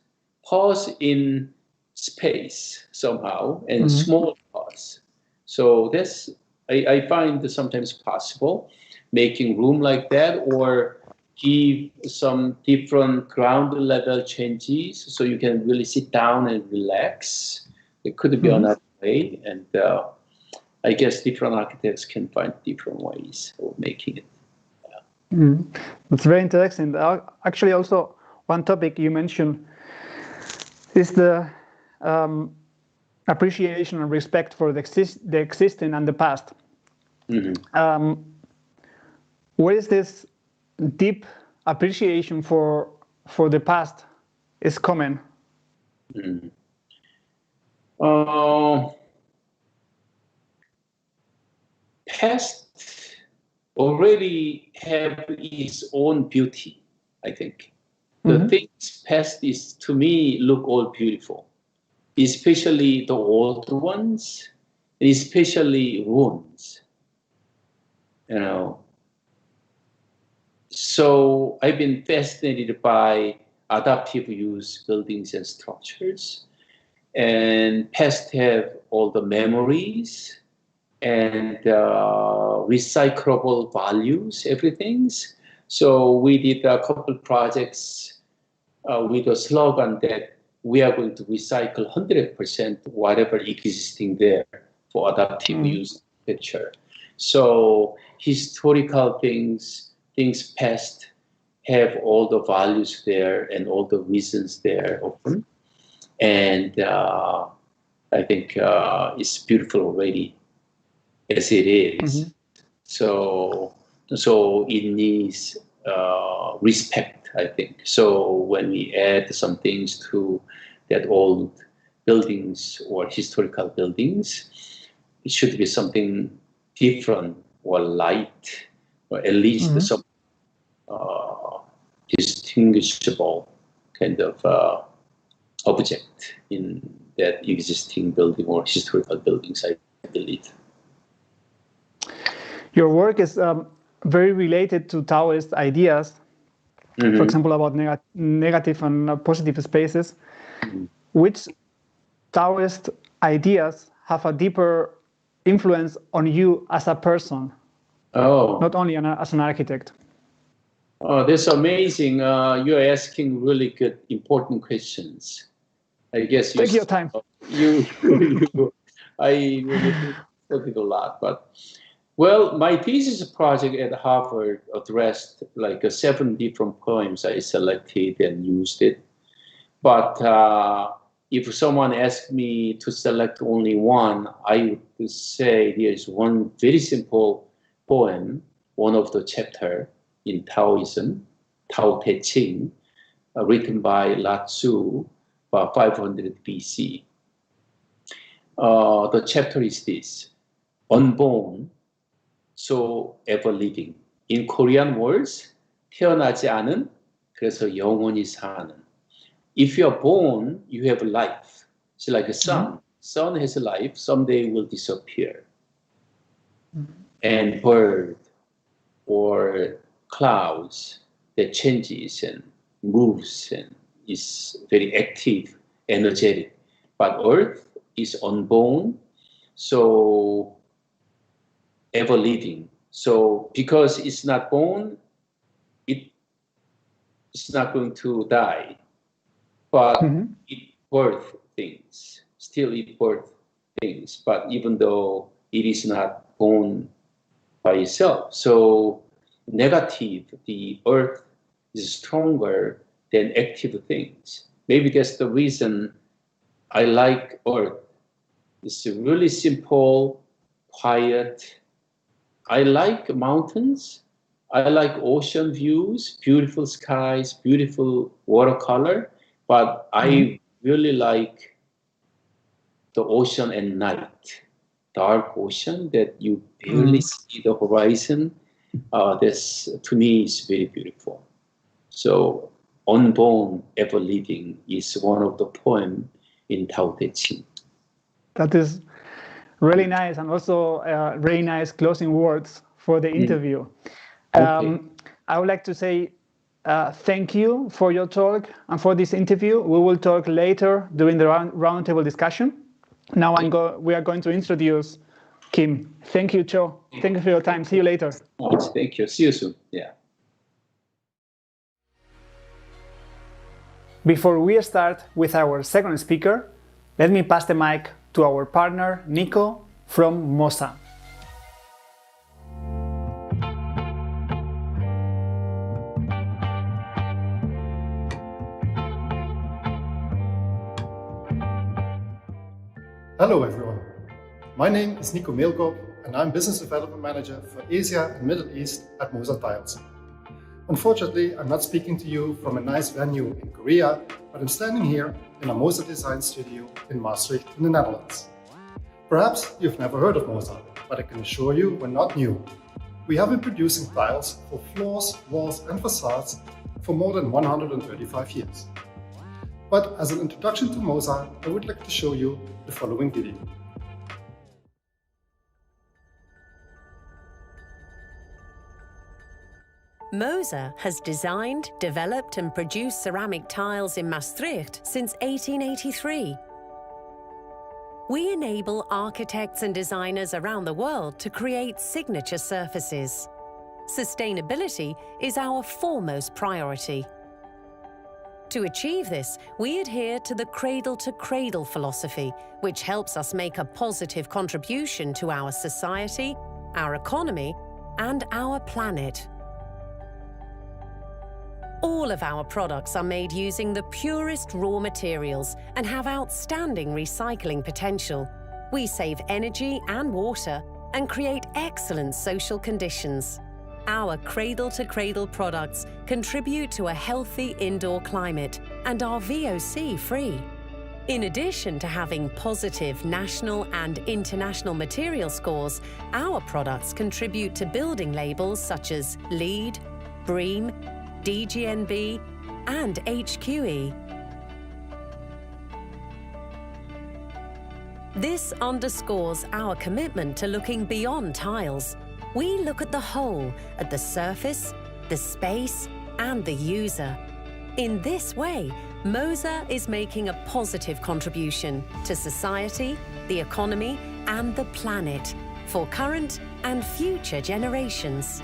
Speaker 10: pause in space somehow, and small pause. So that's, I find sometimes possible, making room like that, or give some different ground level changes so you can really sit down and relax. It could be another way, and I guess different architects can find different ways of making it.
Speaker 5: That's very interesting. Actually, also one topic you mentioned is the appreciation and respect for the existing and the past. Where is this deep appreciation for the past is coming?
Speaker 10: Past already have its own beauty, I think. The things past is, to me, look all beautiful, especially the old ones, and especially ruins, you know. So I've been fascinated by adaptive use buildings and structures, and past have all the memories and recyclable values, everything's. So we did a couple projects with a slogan that we are going to recycle 100% whatever existing there for adaptive use architecture. So historical things past have all the values there and all the reasons there open. And I think it's beautiful already as it is. So it needs respect, I think. So when we add some things to that old buildings or historical buildings, it should be something different or light, or at least some distinguishable kind of object in that existing building or historical buildings, I believe.
Speaker 5: Your work is very related to Taoist ideas, for example, about negative and positive spaces. Which Taoist ideas have a deeper influence on you as a person, not only as an architect?
Speaker 10: Oh, that's amazing. You're asking really good, important questions. I guess
Speaker 5: take your time.
Speaker 10: I really studied a lot, but well, my thesis project at Harvard addressed like 7 different poems I selected and used it. But if someone asked me to select only one, I would say there is one very simple poem, one of the chapter in Taoism, Tao Te Ching, written by Lao Tzu, about 500 BC. The chapter is this: unborn, so ever living. In Korean words, 태어나지 않은, 그래서 영원히 사는. If you are born, you have life. It's like a sun. Sun has a life, someday will disappear. And bird or clouds that changes and moves and is very active, energetic. But earth is unborn, so ever living. So because it's not born, it's not going to die. But it birth things, still it birth things. But even though it is not born by itself, so negative, the earth is stronger than active things. Maybe that's the reason I like earth. It's really simple, quiet. I like mountains. I like ocean views, beautiful skies, beautiful watercolor. But I really like the ocean at night, dark ocean that you barely see the horizon. That's, to me, is very beautiful. So, unborn, ever living is one of the poems in Tao Te Ching.
Speaker 5: That is really nice, and also really nice closing words for the interview.
Speaker 10: Okay.
Speaker 5: I would like to say thank you for your talk and for this interview. We will talk later during the roundtable discussion. Now we are going to introduce Kim. Thank you, Cho. Thank you for your time. See you later.
Speaker 10: Thank you. See you soon. Yeah.
Speaker 5: Before we start with our second speaker, let me pass the mic to our partner, Nico, from MOSA.
Speaker 11: Hello everyone, my name is Nico Meelkoop and I'm Business Development Manager for Asia and Middle East at MOSA Tiles. Unfortunately, I'm not speaking to you from a nice venue in Korea, but I'm standing here in a MOSA design studio in Maastricht in the Netherlands. Perhaps you've never heard of MOSA, but I can assure you we're not new. We have been producing tiles for floors, walls and facades for more than 135 years. But as an introduction to MOSA, I would like to show you the following video.
Speaker 12: MOSA has designed, developed and produced ceramic tiles in Maastricht since 1883. We enable architects and designers around the world to create signature surfaces. Sustainability is our foremost priority. To achieve this, we adhere to the cradle-to-cradle philosophy, which helps us make a positive contribution to our society, our economy, and our planet. All of our products are made using the purest raw materials and have outstanding recycling potential. We save energy and water and create excellent social conditions. Our cradle-to-cradle products contribute to a healthy indoor climate and are VOC-free. In addition to having positive national and international material scores, our products contribute to building labels such as LEED, BREEAM, DGNB, and HQE. This underscores our commitment to looking beyond tiles. We look at the whole, at the surface, the space, and the user. In this way, MOSA is making a positive contribution to society, the economy, and the planet for current and future generations.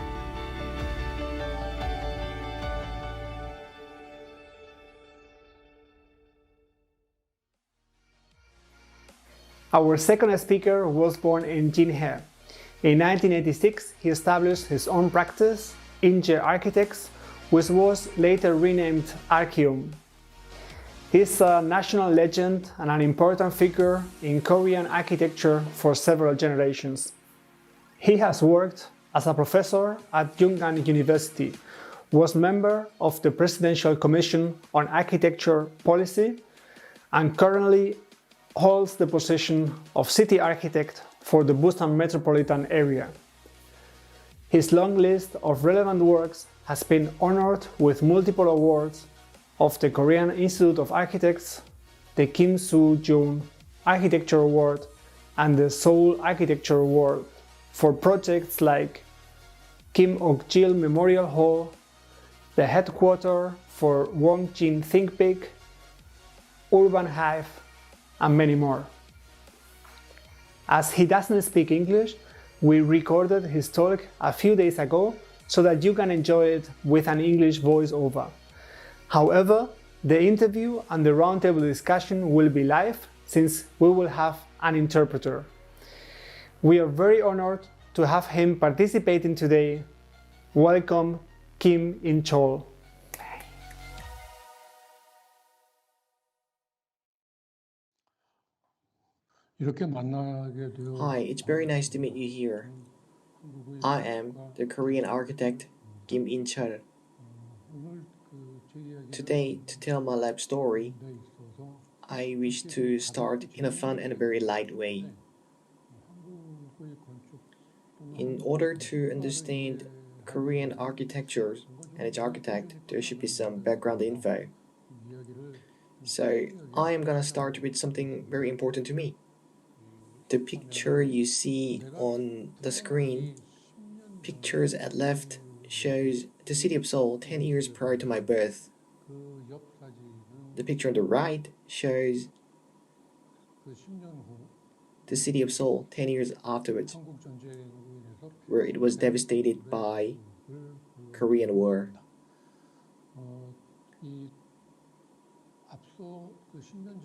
Speaker 5: Our second speaker was born in Jinhae. In 1986, he established his own practice, AnA Architects, which was later renamed Archeum. He's a national legend and an important figure in Korean architecture for several generations. He has worked as a professor at Yunnan University, was member of the Presidential Commission on Architecture Policy, and currently holds the position of city architect for the Busan metropolitan area. His long list of relevant works has been honored with multiple awards of the Korean Institute of Architects, the Kim Soo-joon Architecture Award, and the Seoul Architecture Award for projects like Kim Ok-jil Memorial Hall, the headquarters for Wong Jin Think Big, Urban Hive, and many more. As he doesn't speak English, we recorded his talk a few days ago so that you can enjoy it with an English voiceover. However, the interview and the roundtable discussion will be live since we will have an interpreter. We are very honored to have him participating today. Welcome, Kim in Seoul.
Speaker 13: Hi, it's very nice to meet you here. I am the Korean architect Kim In-chul. Today, to tell my life story, I wish to start in a fun and a very light way. In order to understand Korean architecture and its architect, there should be some background info. So I am gonna start with something very important to me. The picture you see on the screen, pictures at left, shows the city of Seoul 10 years prior to my birth. The picture on the right shows the city of Seoul 10 years afterwards, where it was devastated by Korean War.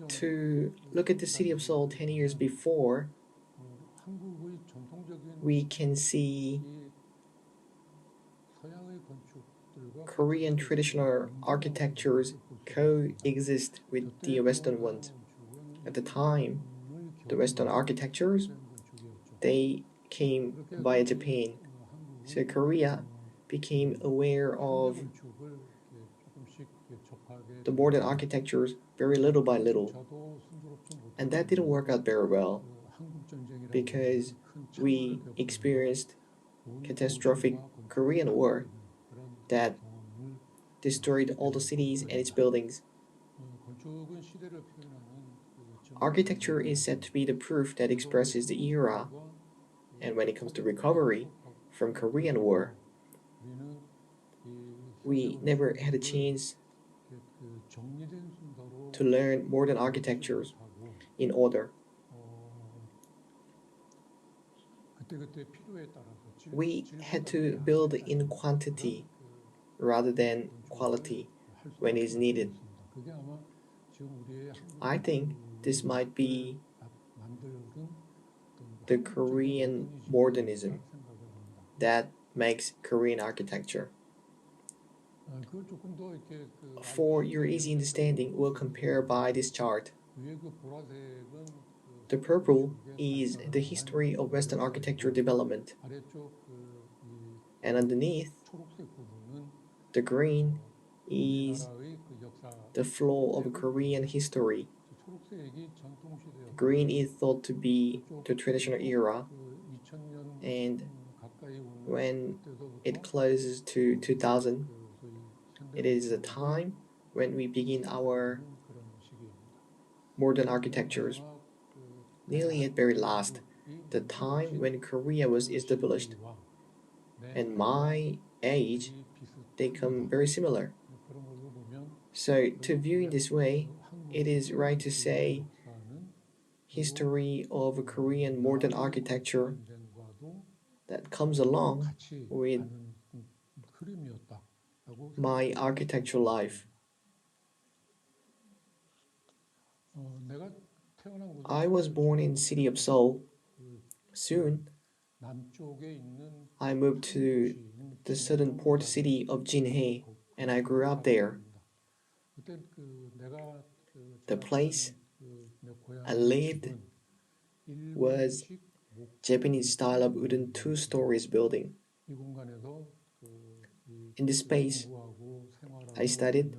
Speaker 13: To look at the city of Seoul 10 years before, we can see Korean traditional architectures coexist with the Western ones. At the time, the Western architectures, they came via Japan. So Korea became aware of the modern architectures very little by little. And that didn't work out very well because we experienced catastrophic Korean War that destroyed all the cities and its buildings. Architecture is said to be the proof that expresses the era, and when it comes to recovery from Korean War, we never had a chance to learn modern architectures in order. We had to build in quantity rather than quality when it's needed. I think this might be the Korean modernism that makes Korean architecture. For your easy understanding, we'll compare by this chart. The purple is the history of Western architecture development, and underneath, the green is the flow of Korean history. Green is thought to be the traditional era, and when it closes to 2000, it is a time when we begin our modern architectures. Nearly at very last, the time when Korea was established, and my age, they come very similar. So to view in this way, it is right to say history of Korean modern architecture that comes along with my architectural life. I was born in the city of Seoul. Soon, I moved to the southern port city of Jinhae, and I grew up there. The place I lived was Japanese style of wooden 2 stories building. In this space, I studied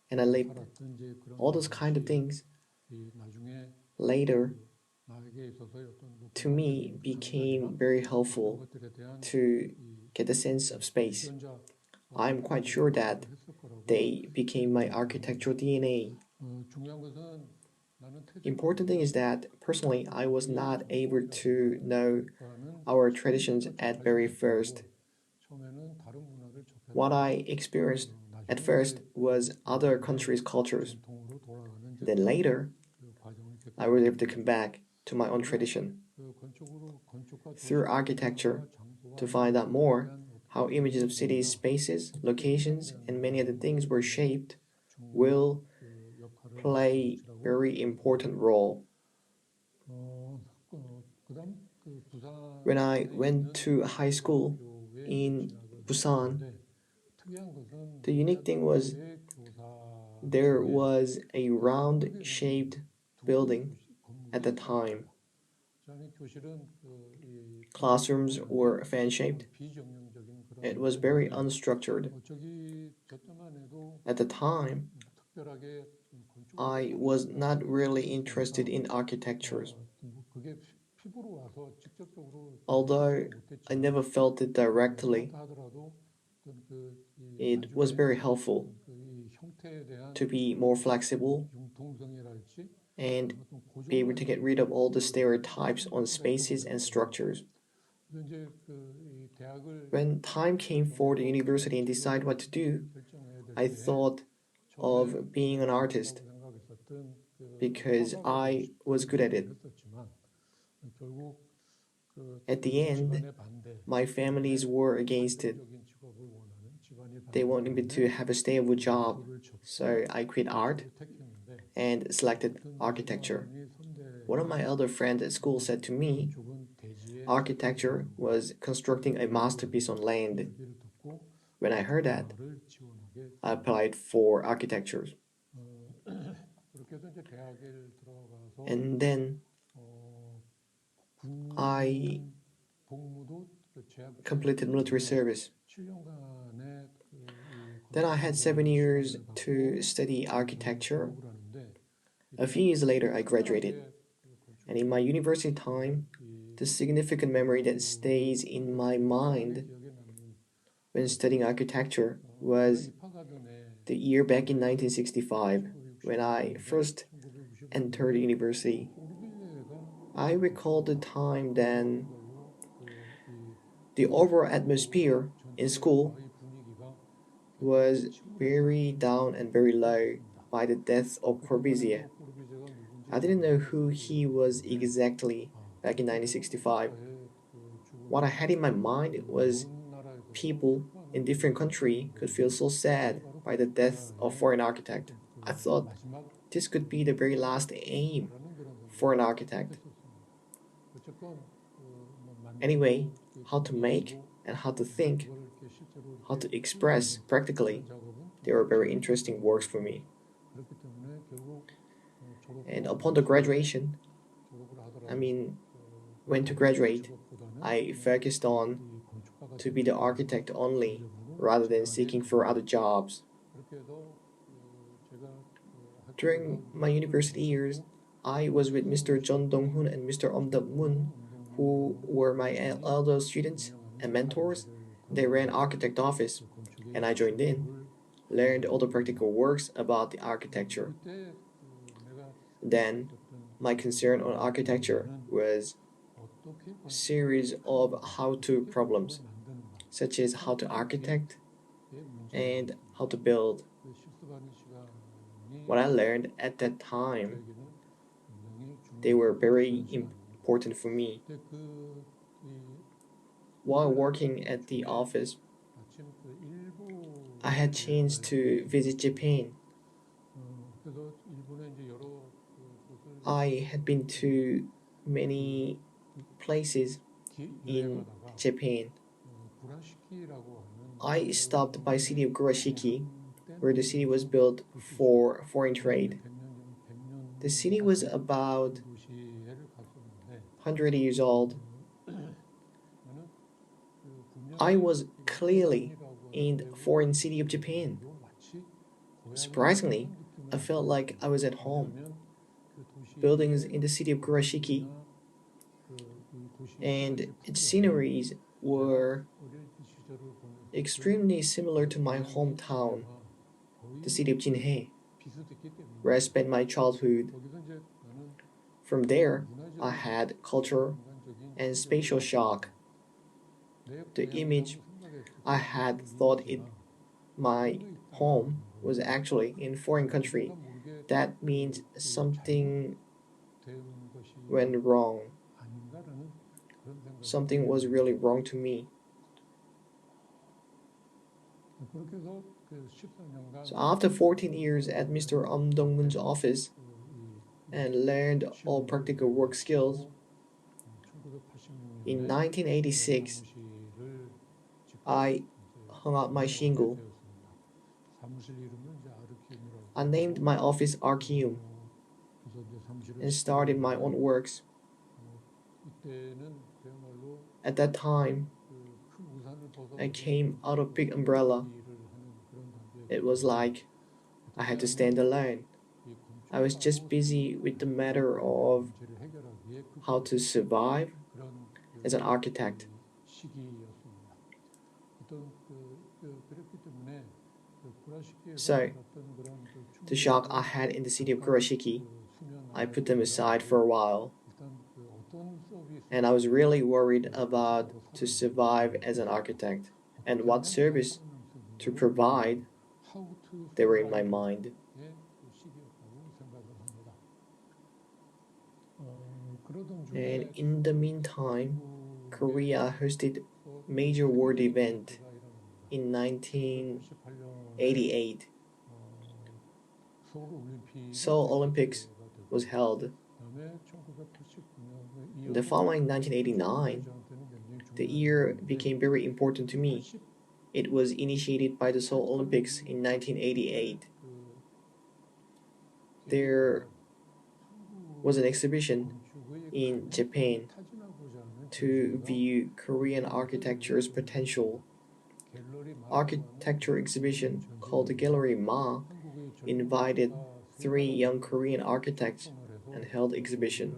Speaker 13: and I lived. All those kind of things later to me became very helpful to get a sense of space. I'm quite sure that they became my architectural DNA. Important thing is that personally I was not able to know our traditions at very first. What I experienced at first was other countries' cultures. Then later, I was able to come back to my own tradition. Through architecture, to find out more how images of cities, spaces, locations, and many other things were shaped, will play very important role. When I went to high school in Busan, the unique thing was there was a round-shaped building at the time. Classrooms were fan-shaped. It was very unstructured. At the time, I was not really interested in architectures. Although I never felt it directly, it was very helpful to be more flexible and be able to get rid of all the stereotypes on spaces and structures. When time came for the university and decide what to do, I thought of being an artist because I was good at it. At the end, my families were against it. They wanted me to have a stable job, so I quit art and selected architecture. One of my elder friends at school said to me, architecture was constructing a masterpiece on land. When I heard that, I applied for architecture. And then I completed military service. Then I had 7 years to study architecture. A few years later, I graduated. And in my university time, the significant memory that stays in my mind when studying architecture was the year back in 1965 when I first entered university. I recall the time then. The overall atmosphere in school was very down and very low by the death of Corbusier. I didn't know who he was exactly back in 1965. What I had in my mind was people in different countries could feel so sad by the death of foreign architect. I thought this could be the very last aim for an architect. Anyway, how to make and how to think, how to express practically, they were very interesting works for me. And upon the graduation, when to graduate, I focused on to be the architect only rather than seeking for other jobs. During my university years, I was with Mr. Jeon Dong-hoon and Mr. Om Dap-moon, who were my elder students and mentors. They ran architect office, and I joined in, learned all the practical works about the architecture. Then, my concern on architecture was a series of how-to problems, such as how to architect and how to build. What I learned at that time, they were very important for me. While working at the office, I had chance to visit Japan. I had been to many places in Japan. I stopped by city of Kurashiki, where the city was built for foreign trade. The city was about 100 years old. I was clearly in the foreign city of Japan. Surprisingly, I felt like I was at home. Buildings in the city of Kurashiki and its sceneries were extremely similar to my hometown, the city of Jinhae, where I spent my childhood. From there, I had culture and spatial shock. The image I had thought it my home was actually in foreign country. That means something went wrong. Something was really wrong to me. So after 14 years at Mr. Dong-moon's office and learned all practical work skills, in 1986, I hung out my shingle. I named my office Archeum and started my own works. At that time, I came out of big umbrella. It was like I had to stand alone. I was just busy with the matter of how to survive as an architect. So, the shock I had in the city of Kurashiki, I put them aside for a while. And I was really worried about to survive as an architect and what service to provide. They were in my mind. And in the meantime, Korea hosted major world event in 1988. Seoul Olympics was held. The following 1989, the year became very important to me. It was initiated by the Seoul Olympics in 1988. There was an exhibition in Japan to view Korean architecture's potential. Architecture exhibition called the Gallery Ma invited 3 young Korean architects and held exhibition.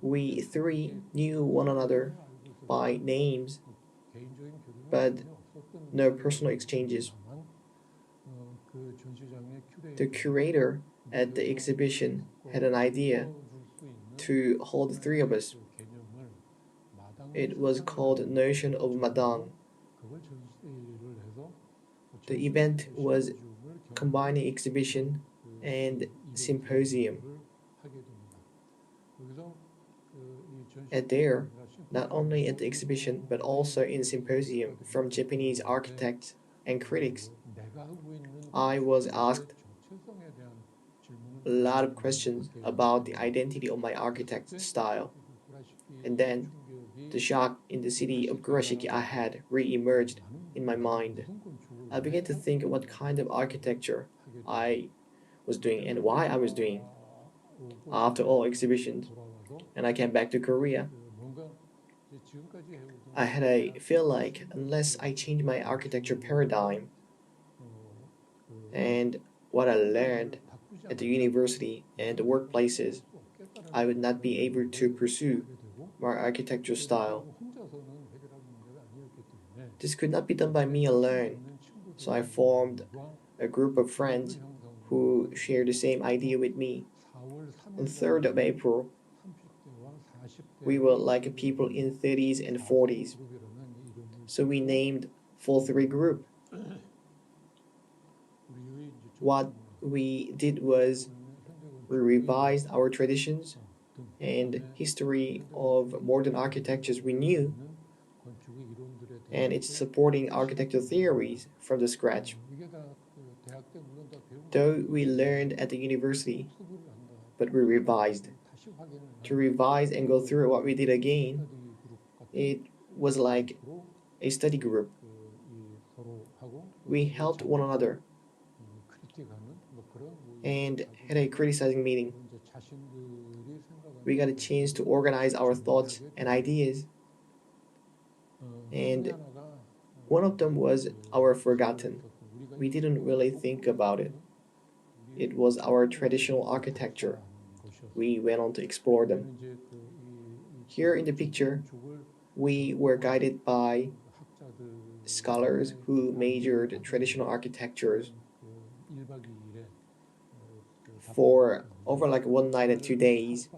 Speaker 13: We 3 knew one another by names, but no personal exchanges. The curator at the exhibition had an idea to hold the 3 of us. It was called Notion of Madame. The event was combining exhibition and symposium. Not only at the exhibition, but also in symposium from Japanese architects and critics, I was asked a lot of questions about the identity of my architect's style. And then the shock in the city of Kurashiki I had re-emerged in my mind. I began to think of what kind of architecture I was doing and why I was doing. After all exhibitions, and I came back to Korea, I had a feel like unless I change my architecture paradigm and what I learned at the university and the workplaces, I would not be able to pursue my architecture style. This could not be done by me alone, so I formed a group of friends who shared the same idea with me. On 3rd of April, we were like people in 30s and 40s, so we named 4-3 group. What we did was we revised our traditions and history of modern architectures we knew, and it's supporting architectural theories from the scratch. Though we learned at the university, but we revised. To revise and go through what we did again, it was like a study group. We helped one another and had a criticizing meeting. We got a chance to organize our thoughts and ideas, and one of them was our forgotten. We didn't really think about it. It was our traditional architecture. We went on to explore them. Here in the picture, We were guided by scholars who majored in traditional architectures for over like 1 night and 2 days.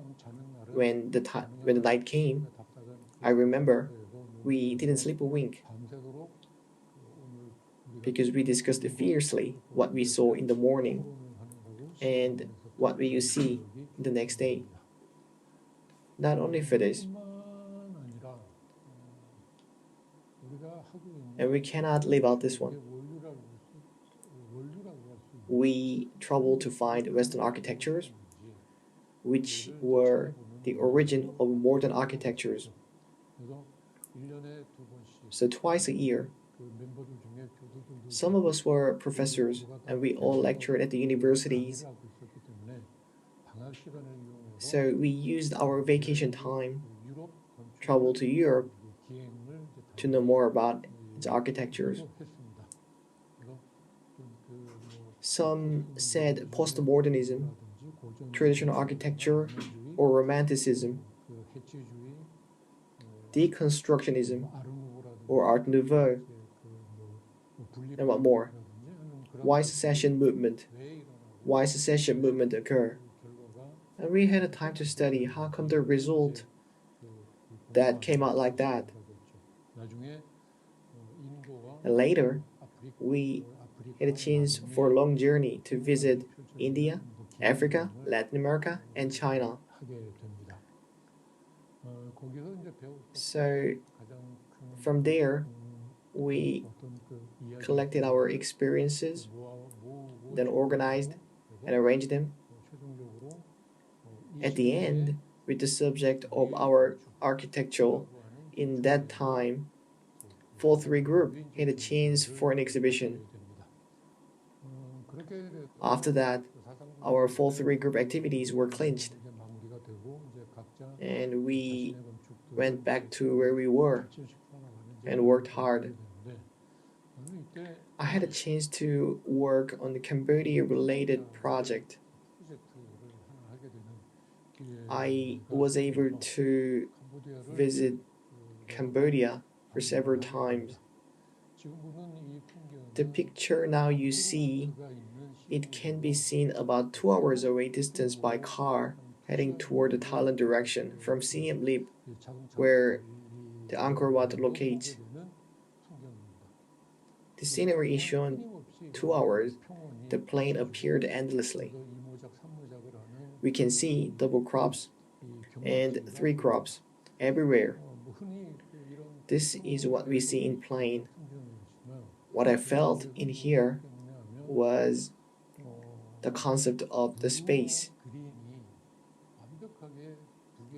Speaker 13: When the night came, I remember we didn't sleep a wink because we discussed fiercely what we saw in the morning and what we will see the next day. Not only for this, and we cannot leave out this one. We traveled to find Western architectures, which were the origin of modern architectures. So twice a year, some of us were professors and we all lectured at the universities. So we used our vacation time, travel to Europe to know more about its architectures. Some said postmodernism, traditional architecture, or romanticism, deconstructionism, or Art Nouveau, and what more? Why secession movement? Why secession movement occur? And we had a time to study how come the result that came out like that. And later, we had a chance for a long journey to visit India, Africa, Latin America, and China. So from there, we collected our experiences, then organized and arranged them. At the end, with the subject of our architecture in that time, 4-3 group had a chance for an exhibition. After that, our 4-3 group activities were clinched, and we went back to where we were and worked hard. I had a chance to work on the Cambodia-related project. I was able to visit Cambodia for several times. The picture now you see, it can be seen about 2 hours away distance by car heading toward the Thailand direction from Siem Reap, where the Angkor Wat locates. The scenery is shown 2 hours. The plain appeared endlessly. We can see double crops and 3 crops everywhere. This is what we see in plain. What I felt in here was the concept of the space.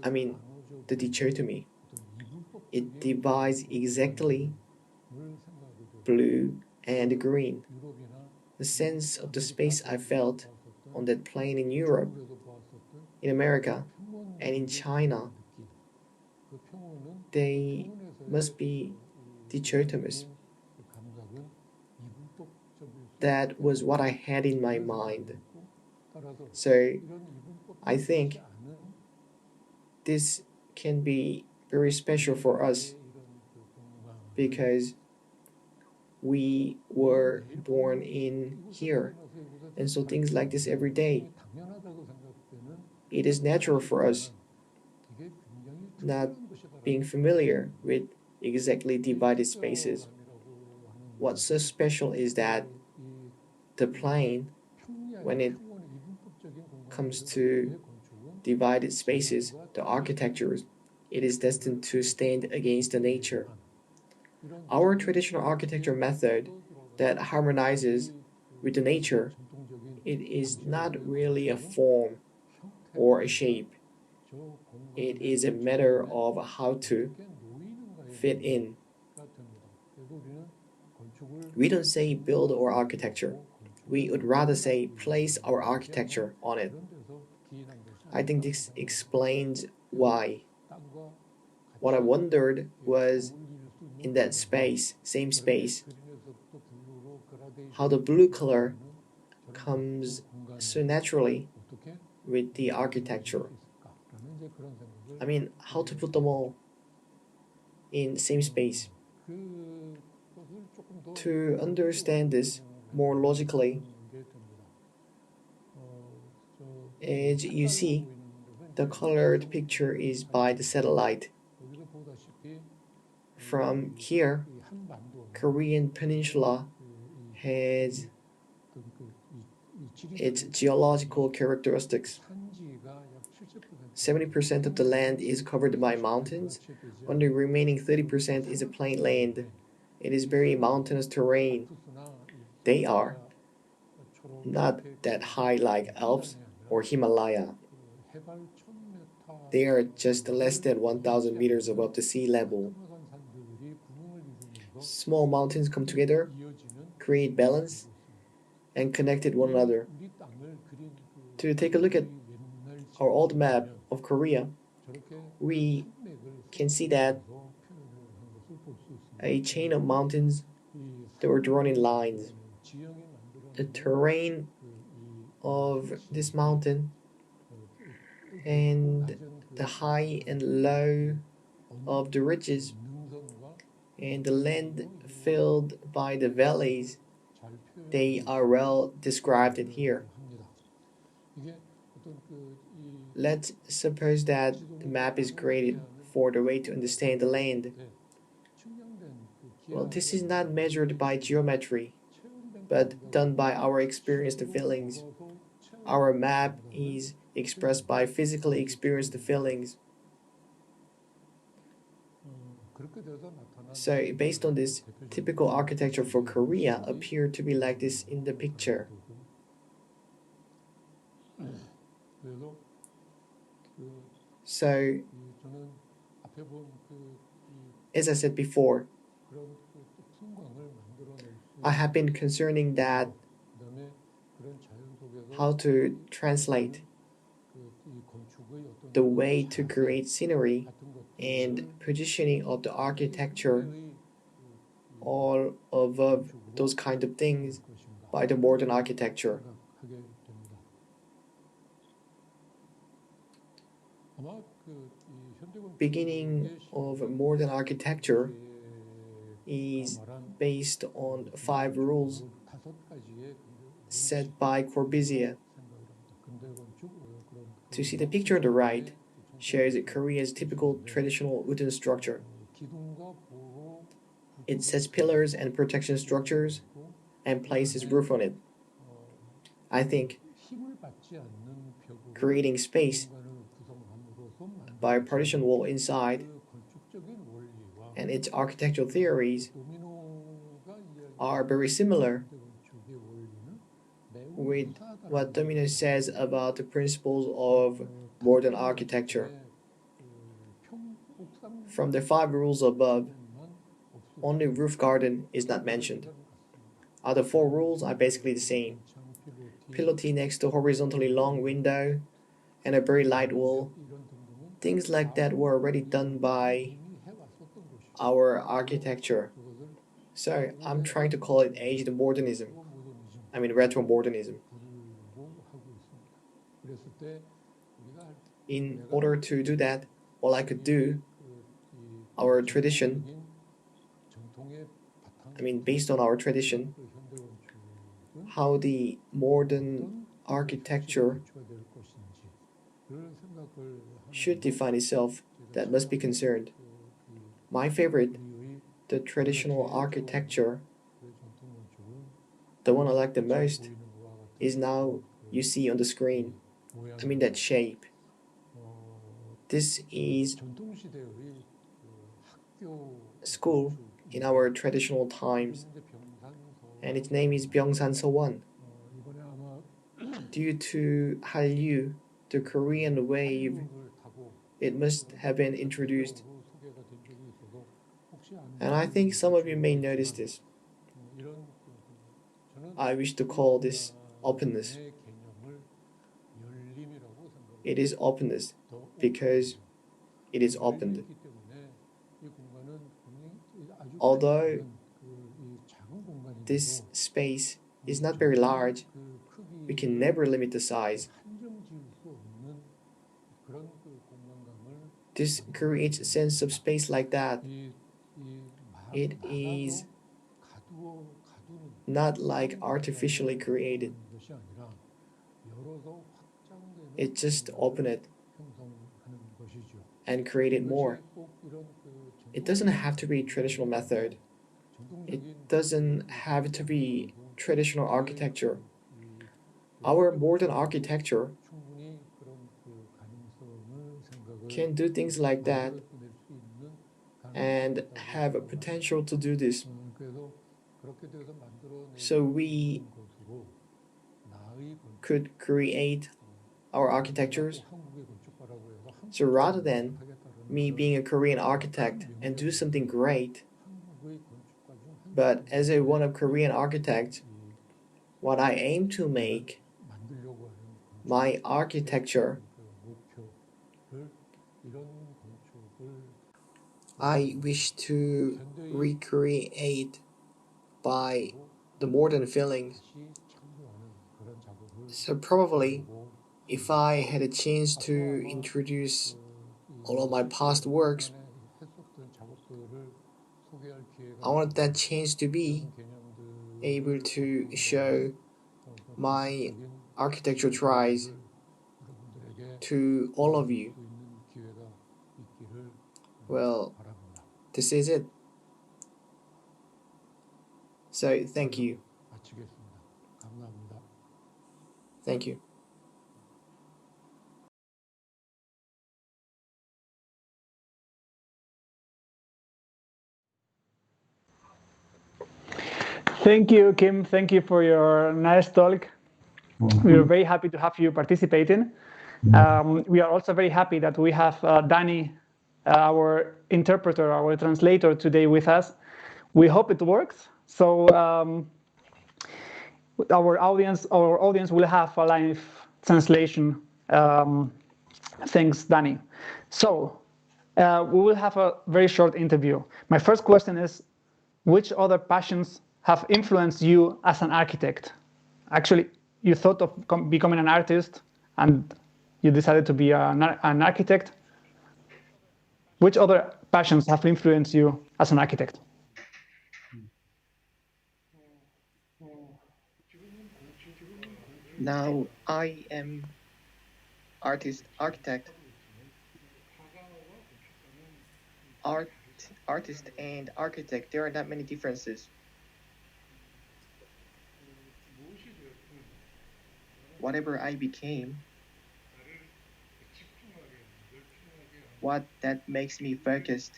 Speaker 13: I mean, the dichotomy. It divides exactly blue and green. The sense of the space I felt on that plane in Europe, in America, and in China, they must be dichotomous. That was what I had in my mind. So I think this can be very special for us because we were born in here, and so things like this every day. It is natural for us, not being familiar with exactly divided spaces. What's so special is that the plane, when it comes to divided spaces, the architectures, it is destined to stand against the nature. Our traditional architecture method that harmonizes with the nature, it is not really a form or a shape. It is a matter of how to fit in. We don't say build our architecture. We would rather say place our architecture on it. I think this explains why. What I wondered was, in that space, same space, how the blue color comes so naturally with the architecture. I mean, how to put them all in same space. To understand this more logically, as you see, the colored picture is by the satellite. From here, Korean Peninsula has its geological characteristics. 70% of the land is covered by mountains, only remaining 30% is a plain land. It is very mountainous terrain. They are not that high like Alps or Himalaya. They are just less than 1,000 meters above the sea level. Small mountains come together, create balance, and connected one another. To take a look at our old map of Korea, we can see that a chain of mountains that were drawn in lines. The terrain of this mountain and the high and low of the ridges and the land filled by the valleys, they are well described in here. Let's suppose that the map is created for the way to understand the land. Well, this is not measured by geometry, but done by our experienced feelings. Our map is expressed by physically experienced feelings. So, based on this, typical architecture for Korea appeared to be like this in the picture. So, as I said before, I have been concerning that how to translate the way to create scenery and positioning of the architecture, all of those kind of things by the modern architecture. Beginning of modern architecture is based on 5 rules set by Corbusier. To see the picture on the right shows Korea's typical traditional wooden structure. It sets pillars and protection structures and places roof on it. I think creating space by a partition wall inside and its architectural theories are very similar with what Domino says about the principles of modern architecture. From the 5 rules above, only roof garden is not mentioned. Other 4 rules are basically the same. Pilotis next to horizontally long window and a very light wall. Things like that were already done by our architecture. So I'm trying to call it aged modernism. I mean retro modernism. In order to do that, all I could do, our tradition, based on our tradition, how the modern architecture should define itself, that must be concerned. My favorite, the traditional architecture, the one I like the most, is now you see on the screen. That shape. This is school in our traditional times, and its name is Byungsan-So-won. Due to Hallyu, the Korean wave, it must have been introduced. And I think some of you may notice this. I wish to call this openness. It is openness because it is opened. Although this space is not very large, we can never limit the size. This creates a sense of space like that It is not like artificially created. It just opened it and created more. It doesn't have to be traditional method. It doesn't have to be traditional architecture. Our modern architecture can do things like that and have a potential to do this. So we could create our architectures. So rather than me being a Korean architect and do something great, but as a one of Korean architects, what I aim to make my architecture, I wish to recreate by the modern feelings. So probably if I had a chance to introduce all of my past works, I want that chance to be able to show my architectural tries to all of you. Well, this is it. So thank you. Thank you.
Speaker 5: Thank you, Kim. Thank you for your nice talk. We are very happy to have you participating. We are also very happy that we have Danny, our interpreter, our translator today with us. We hope it works. So our audience will have a live translation. Thanks, Danny. So we will have a very short interview. My first question is, which other passions have influenced you as an architect? Actually, you thought of becoming an artist and you decided to be an architect. Which other passions have influenced you as an architect?
Speaker 13: Now I am architect. Artist and architect, there are not many differences. Whatever I became, what that makes me focused,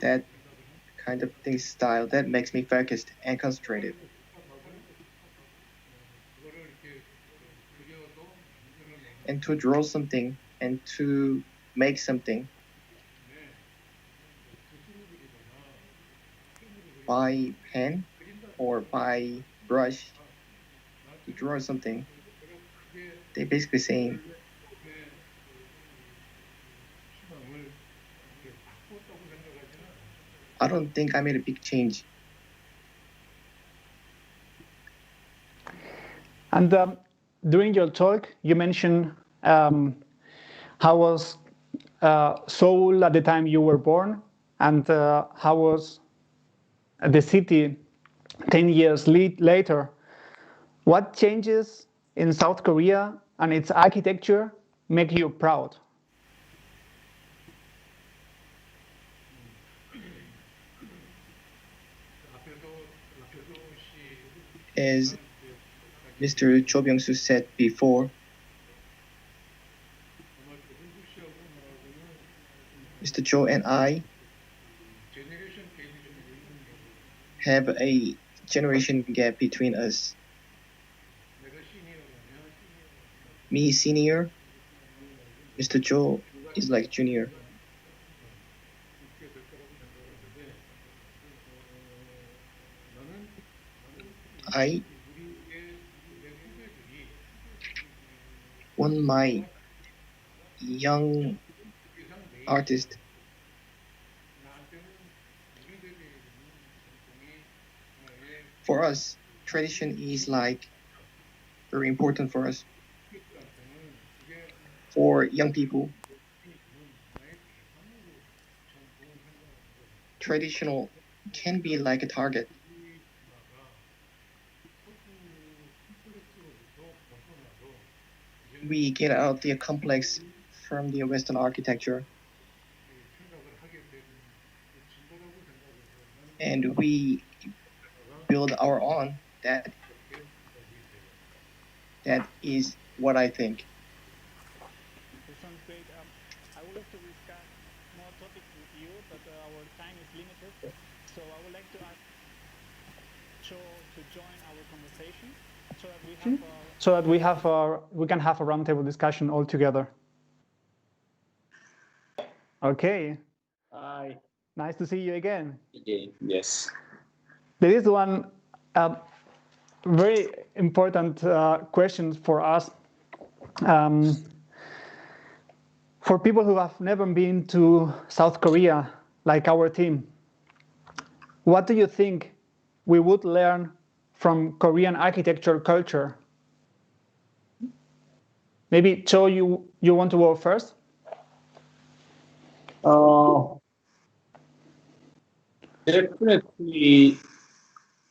Speaker 13: that kind of thing style, that makes me focused and concentrated. And to draw something and to make something by pen or by brush to draw something, they're basically saying I don't think I made a big change.
Speaker 5: And during your talk, you mentioned how was Seoul at the time you were born, and how was the city 10 years later. What changes in South Korea and its architecture make you proud?
Speaker 13: As Mr. Cho Byung-soo said before, Mr. Cho and I have a generation gap between us. Me senior, Mr. Cho is like junior. I want my young artist for us, tradition is like very important for us. for young people, traditional can be like a target. We get out the complex from the Western architecture, and we build our own. That is what I think.
Speaker 5: That sounds great. I would like to discuss more topics with you, but our time is limited. So I would like to ask Cho to join our conversation so that we can have a roundtable discussion all together. Okay.
Speaker 10: Hi.
Speaker 5: Nice to see you again.
Speaker 10: Again, yes.
Speaker 5: There is one very important question for us. For people who have never been to South Korea, like our team, what do you think we would learn from Korean architecture culture? Maybe Cho, you want to go first?
Speaker 10: Definitely,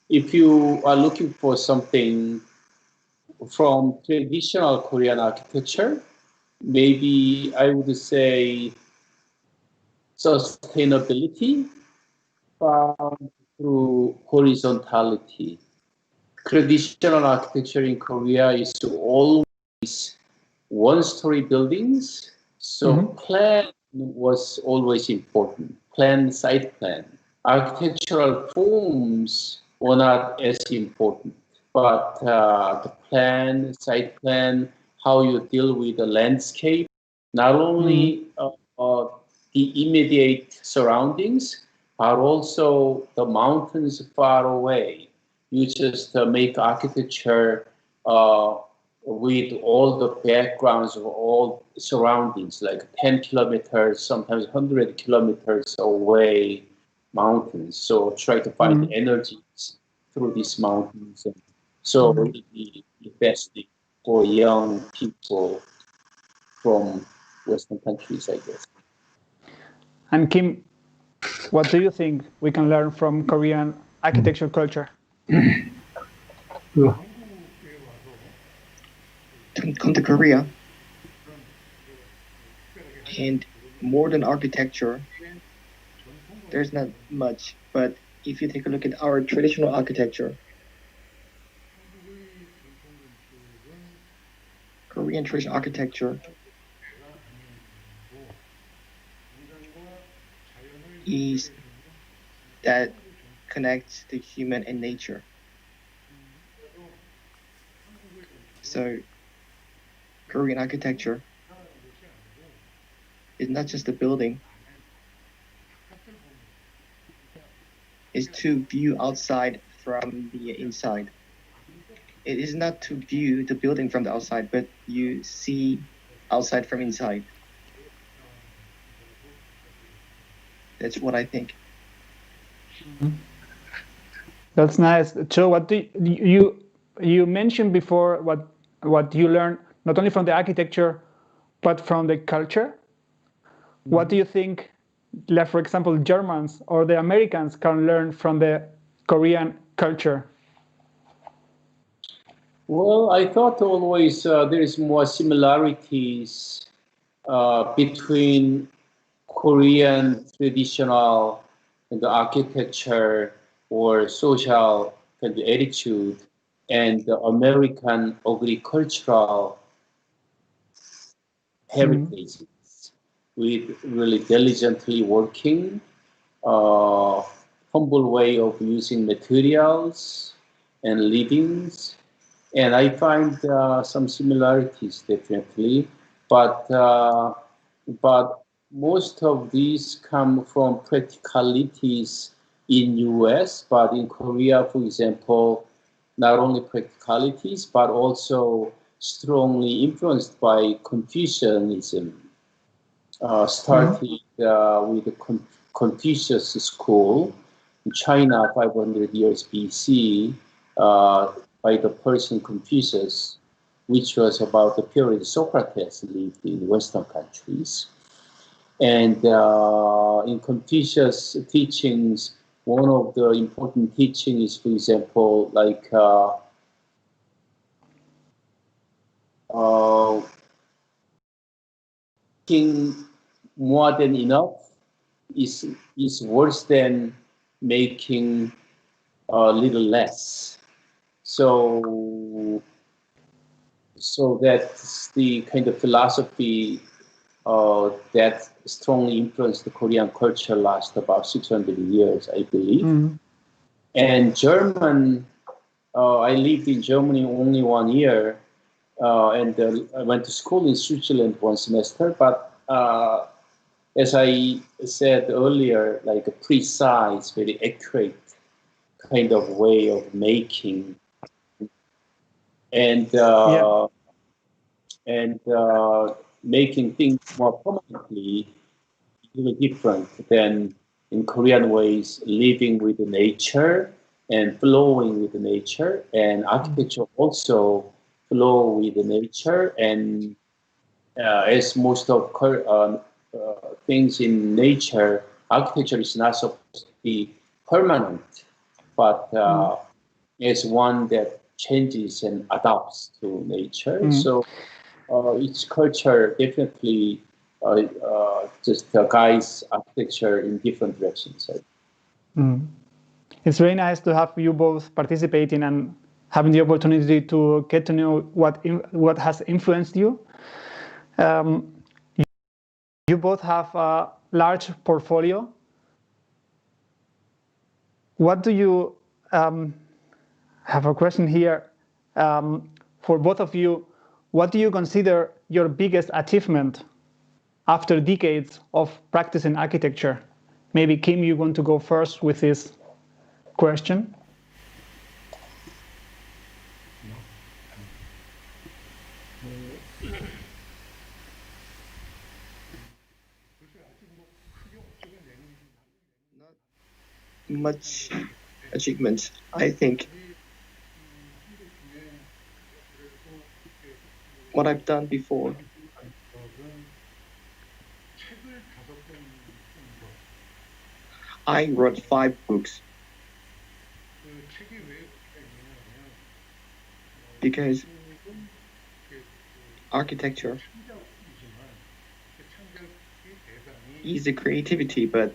Speaker 10: if you are looking for something from traditional Korean architecture, maybe I would say sustainability found through horizontality. Traditional architecture in Korea is always one-story buildings, so plan was always important. Site plan. Architectural forms were not as important, but the plan, site plan, how you deal with the landscape, not only the immediate surroundings, but also the mountains far away. You just make architecture with all the backgrounds of all surroundings, like 10 kilometers, sometimes 100 kilometers away mountains. So try to find energies through these mountains. And so it would be the best thing for young people from Western countries, I guess.
Speaker 5: And Kim, what do you think we can learn from Korean architecture culture?
Speaker 13: Come to Korea, and modern architecture, there's not much, but if you take a look at our traditional architecture, Korean traditional architecture is that connects the human and nature. So Korean architecture is not just a building, it's to view outside from the inside. It is not to view the building from the outside, but you see outside from inside. That's what I think.
Speaker 5: That's nice. Cho, what do you mentioned before what you learned not only from the architecture but from the culture? What do you think, like for example, Germans or the Americans can learn from the Korean culture?
Speaker 10: Well, I thought always there is more similarities between Korean traditional and architecture or social kind of attitude and the American agricultural heritage with really diligently working, humble way of using materials and livings. And I find some similarities definitely, but most of these come from practicalities in US, but in Korea, for example, not only practicalities, but also strongly influenced by Confucianism, starting with the Confucius school in China 500 years BC by the Persian Confucius. which was about the period Socrates lived in Western countries. And in Confucius' teachings, one of the important teachings is, for example, like making more than enough is worse than making a little less. So that's the kind of philosophy that strongly influenced the Korean culture last about 600 years, I believe.
Speaker 5: Mm.
Speaker 10: And German, I lived in Germany only 1 year, and I went to school in Switzerland 1 semester. But as I said earlier, like a precise, very accurate kind of way of making, and making things more permanently, really different than in Korean ways, living with the nature and flowing with the nature, and architecture also flow with the nature. And as most of things in nature, architecture is not supposed to be permanent, but as one that changes and adapts to nature. So each culture definitely just guides architecture in different directions.
Speaker 5: It's very nice to have you both participating and having the opportunity to get to know what has influenced you. You both have a large portfolio. What do you have a question here for both of you? What do you consider your biggest achievement after decades of practicing architecture? Maybe Kim, you want to go first with this question?
Speaker 13: Much achievement. I think what I've done before. I wrote 5 books because architecture is a creativity, but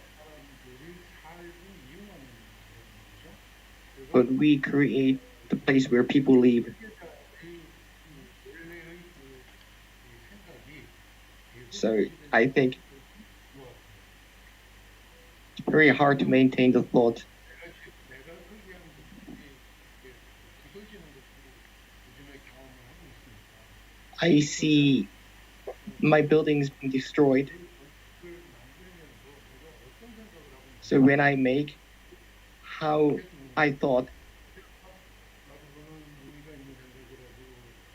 Speaker 13: we create the place where people live. So I think it's very hard to maintain the thought. I see my buildings being destroyed. So when I make how I thought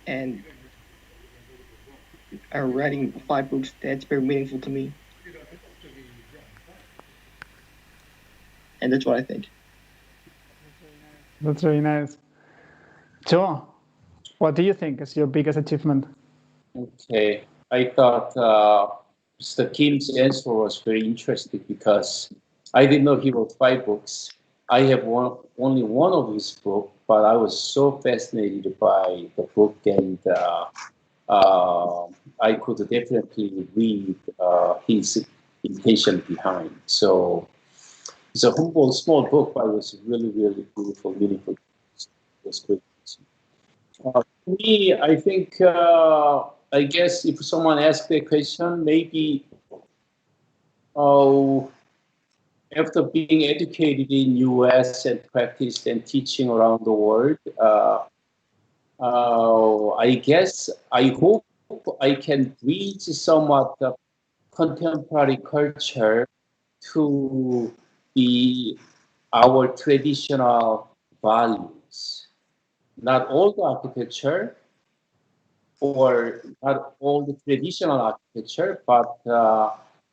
Speaker 13: and writing 5 books, that's very meaningful to me. And that's what I think.
Speaker 5: That's very nice. Joe, what do you think is your biggest achievement?
Speaker 10: Okay, I thought Mr. Kim's answer was very interesting because I didn't know he wrote 5 books. I have only one of his books, but I was so fascinated by the book, and I could definitely read his intention behind. So it's a humble, small book, but it was really, really beautiful, meaningful. It was great. For me, I think, I guess if someone asked a question, maybe after being educated in US and practiced and teaching around the world, I guess, I hope I can bridge somewhat the contemporary culture to be our traditional values. Not all the architecture, or not all the traditional architecture, but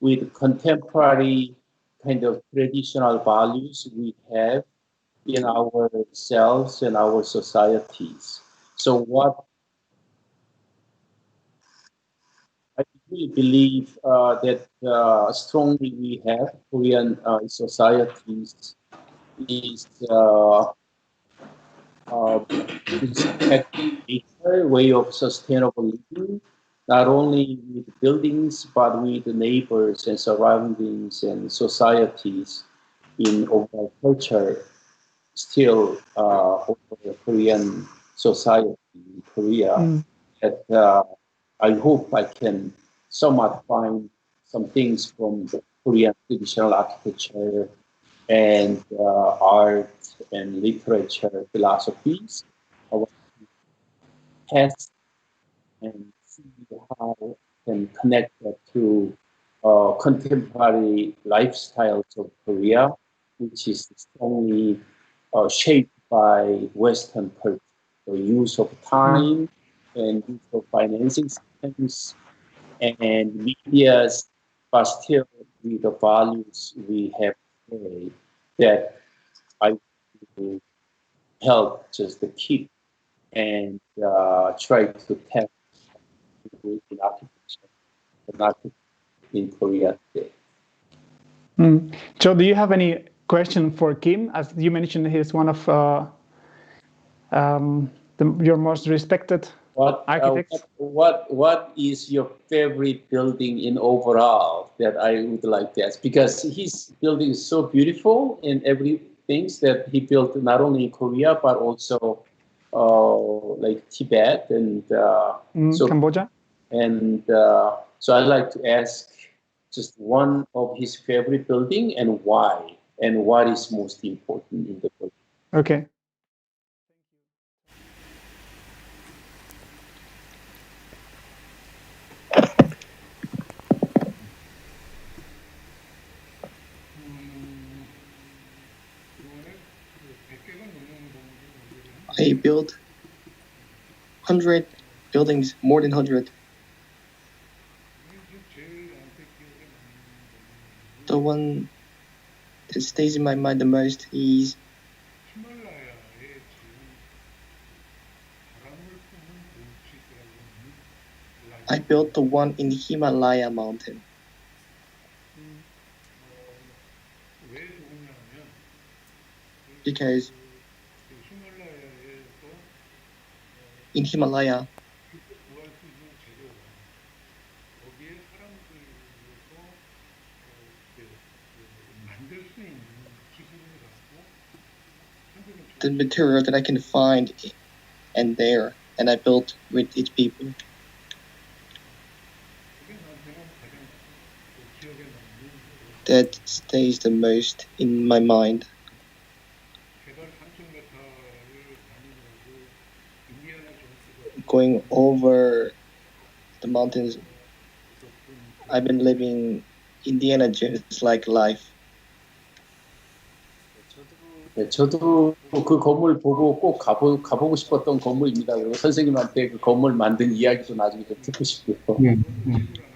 Speaker 10: with contemporary kind of traditional values we have in ourselves and our societies. So what really believe that strongly we have Korean societies is respecting nature, way of sustainable living, not only with buildings but with the neighbors and surroundings and societies in overall culture. Still, over Korean society in Korea, that I hope I can somewhat find some things from the Korean traditional architecture and art and literature philosophies. I want to test and see how I can connect that to contemporary lifestyles of Korea, which is strongly shaped by Western culture, the use of time and use of financing systems and medias, but still with the values we have today that I will help just to keep and try to tap in architecture and architecture in Korea today.
Speaker 5: Joe, do you have any question for Kim? As you mentioned, he's one of your most respected architects.
Speaker 10: What is your favorite building in overall that I would like to ask? Because his building is so beautiful in everything that he built not only in Korea but also like Tibet and
Speaker 5: Cambodia.
Speaker 10: And so I'd like to ask just one of his favorite building and why, and what is most important in the building.
Speaker 5: Okay.
Speaker 13: I built 100 buildings, more than 100. The one that stays in my mind the most is I built the one in the Himalaya mountain. Because in Himalaya, the material that I can find and there, and I built with its people. That stays the most in my mind. Going over the mountains, I've been living Indiana Jones like life.
Speaker 10: 네, 저도 그 건물 보고 꼭 가보고 싶었던 건물입니다. 그리고 선생님한테 그 건물 만든 이야기도 나중에 좀 듣고 싶고요.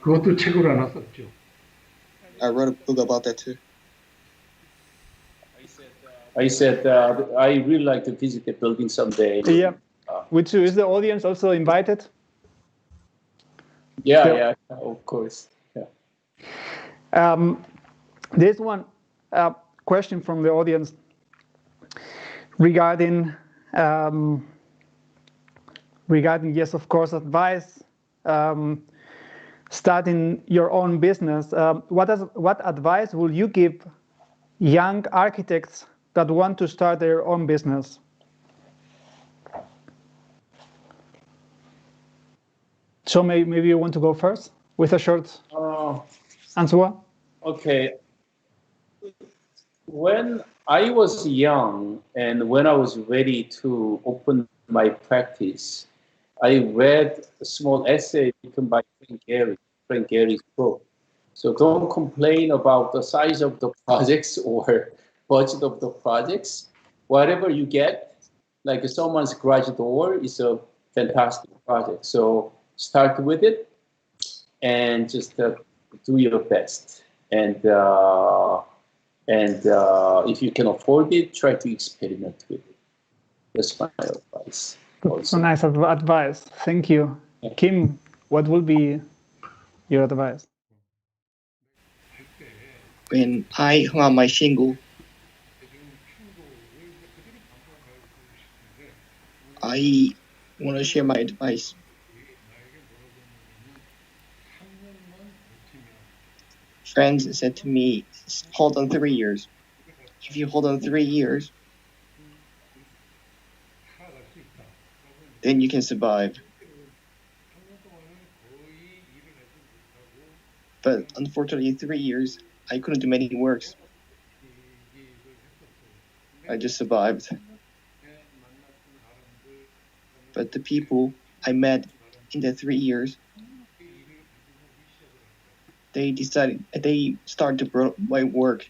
Speaker 2: 그것도 책으로 하나 썼죠.
Speaker 13: I wrote a book about that too.
Speaker 10: I said I really like to visit the building someday.
Speaker 5: Yeah. Which is the audience also invited?
Speaker 10: Yeah, of course. Yeah.
Speaker 5: There's one question from the audience regarding yes, of course, advice. Starting your own business. What advice will you give young architects that want to start their own business? So maybe you want to go first with a short answer?
Speaker 10: Okay. When I was young and when I was ready to open my practice, I read a small essay written by Frank Gehry's book. So don't complain about the size of the projects or budget of the projects. Whatever you get, like someone's garage door is a fantastic project. So start with it and just do your best. And if you can afford it, try to experiment with it. That's my advice.
Speaker 5: So nice advice. Thank you. Kim, what will be your advice?
Speaker 13: When I hung out my shingle, I want to share my advice. Friends said to me, hold on 3 years. If you hold on 3 years, then you can survive. But unfortunately, 3 years, I couldn't do many works. I just survived. But the people I met in the 3 years, they started to grow my work.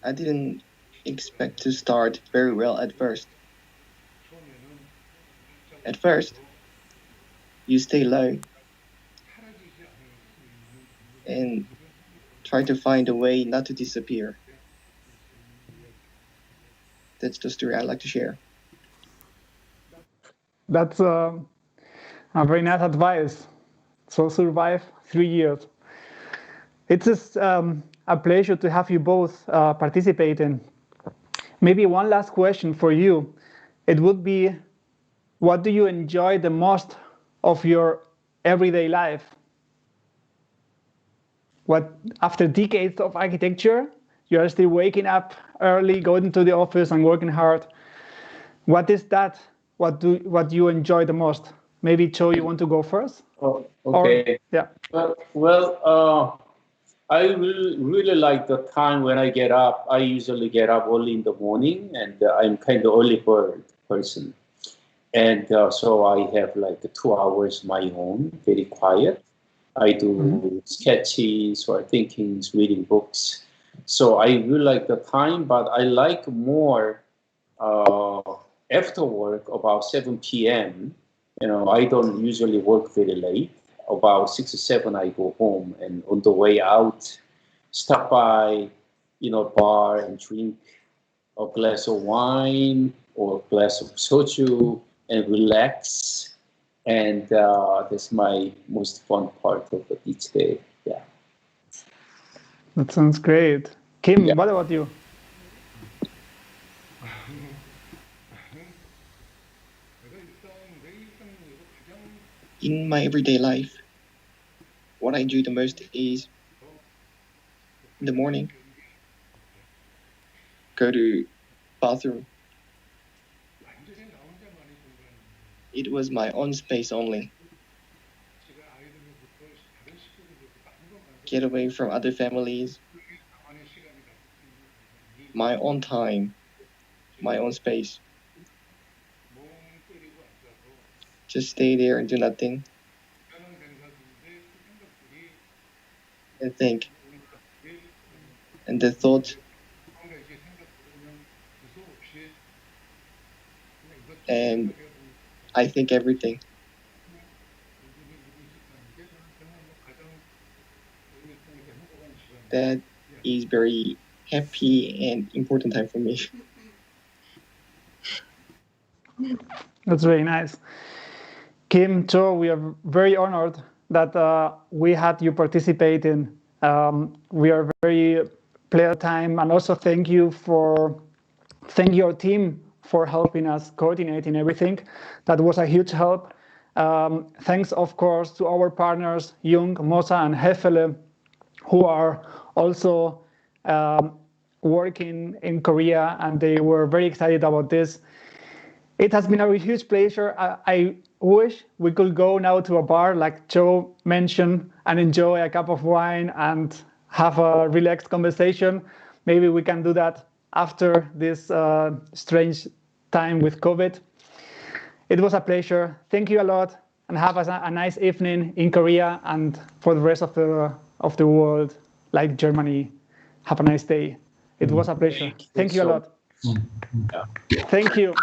Speaker 13: I didn't expect to start very well at first. At first, you stay low and try to find a way not to disappear. That's the story I'd like to share.
Speaker 5: That's a very nice advice. So survive 3 years. It's a pleasure to have you both participating. Maybe one last question for you. It would be, what do you enjoy the most of your everyday life? What, after decades of architecture, you are still waking up early, going to the office and working hard. What is that? What do you enjoy the most? Maybe Cho, you want to go first?
Speaker 10: Oh, okay.
Speaker 5: Or, yeah.
Speaker 10: I really like the time when I get up. I usually get up early in the morning, and I'm kind of early bird person. And so I have like 2 hours my own, very quiet. I do sketches or thinkings, reading books. So I really like the time, but I like more after work about 7 p.m. I don't usually work very late. About 6 or 7, I go home, and on the way out, stop by, bar and drink a glass of wine or a glass of soju and relax. And that's my most fun part of each day. Yeah.
Speaker 5: That sounds great. Kim,
Speaker 10: Yeah.
Speaker 5: what about you?
Speaker 13: In my everyday life, what I enjoy the most is in the morning, go to bathroom. It was my own space only. Get away from other families. My own time, my own space. Just stay there and do nothing. And think. And the thought. And I think everything. That is very happy and important time for me.
Speaker 5: That's very nice. Kim, Cho, we are very honored that we had you participate in. We are very pleased time, and also thank you your team for helping us coordinating everything. That was a huge help. Thanks, of course, to our partners, Jung, Mosa, and Hefele, who are also working in Korea, and they were very excited about this. It has been a huge pleasure. I wish we could go now to a bar, like Joe mentioned, and enjoy a cup of wine and have a relaxed conversation. Maybe we can do that after this strange time with COVID. It was a pleasure. Thank you a lot, and have a nice evening in Korea and for the rest of the world, like Germany. Have a nice day. It was a pleasure. Thank you a lot. Thank you.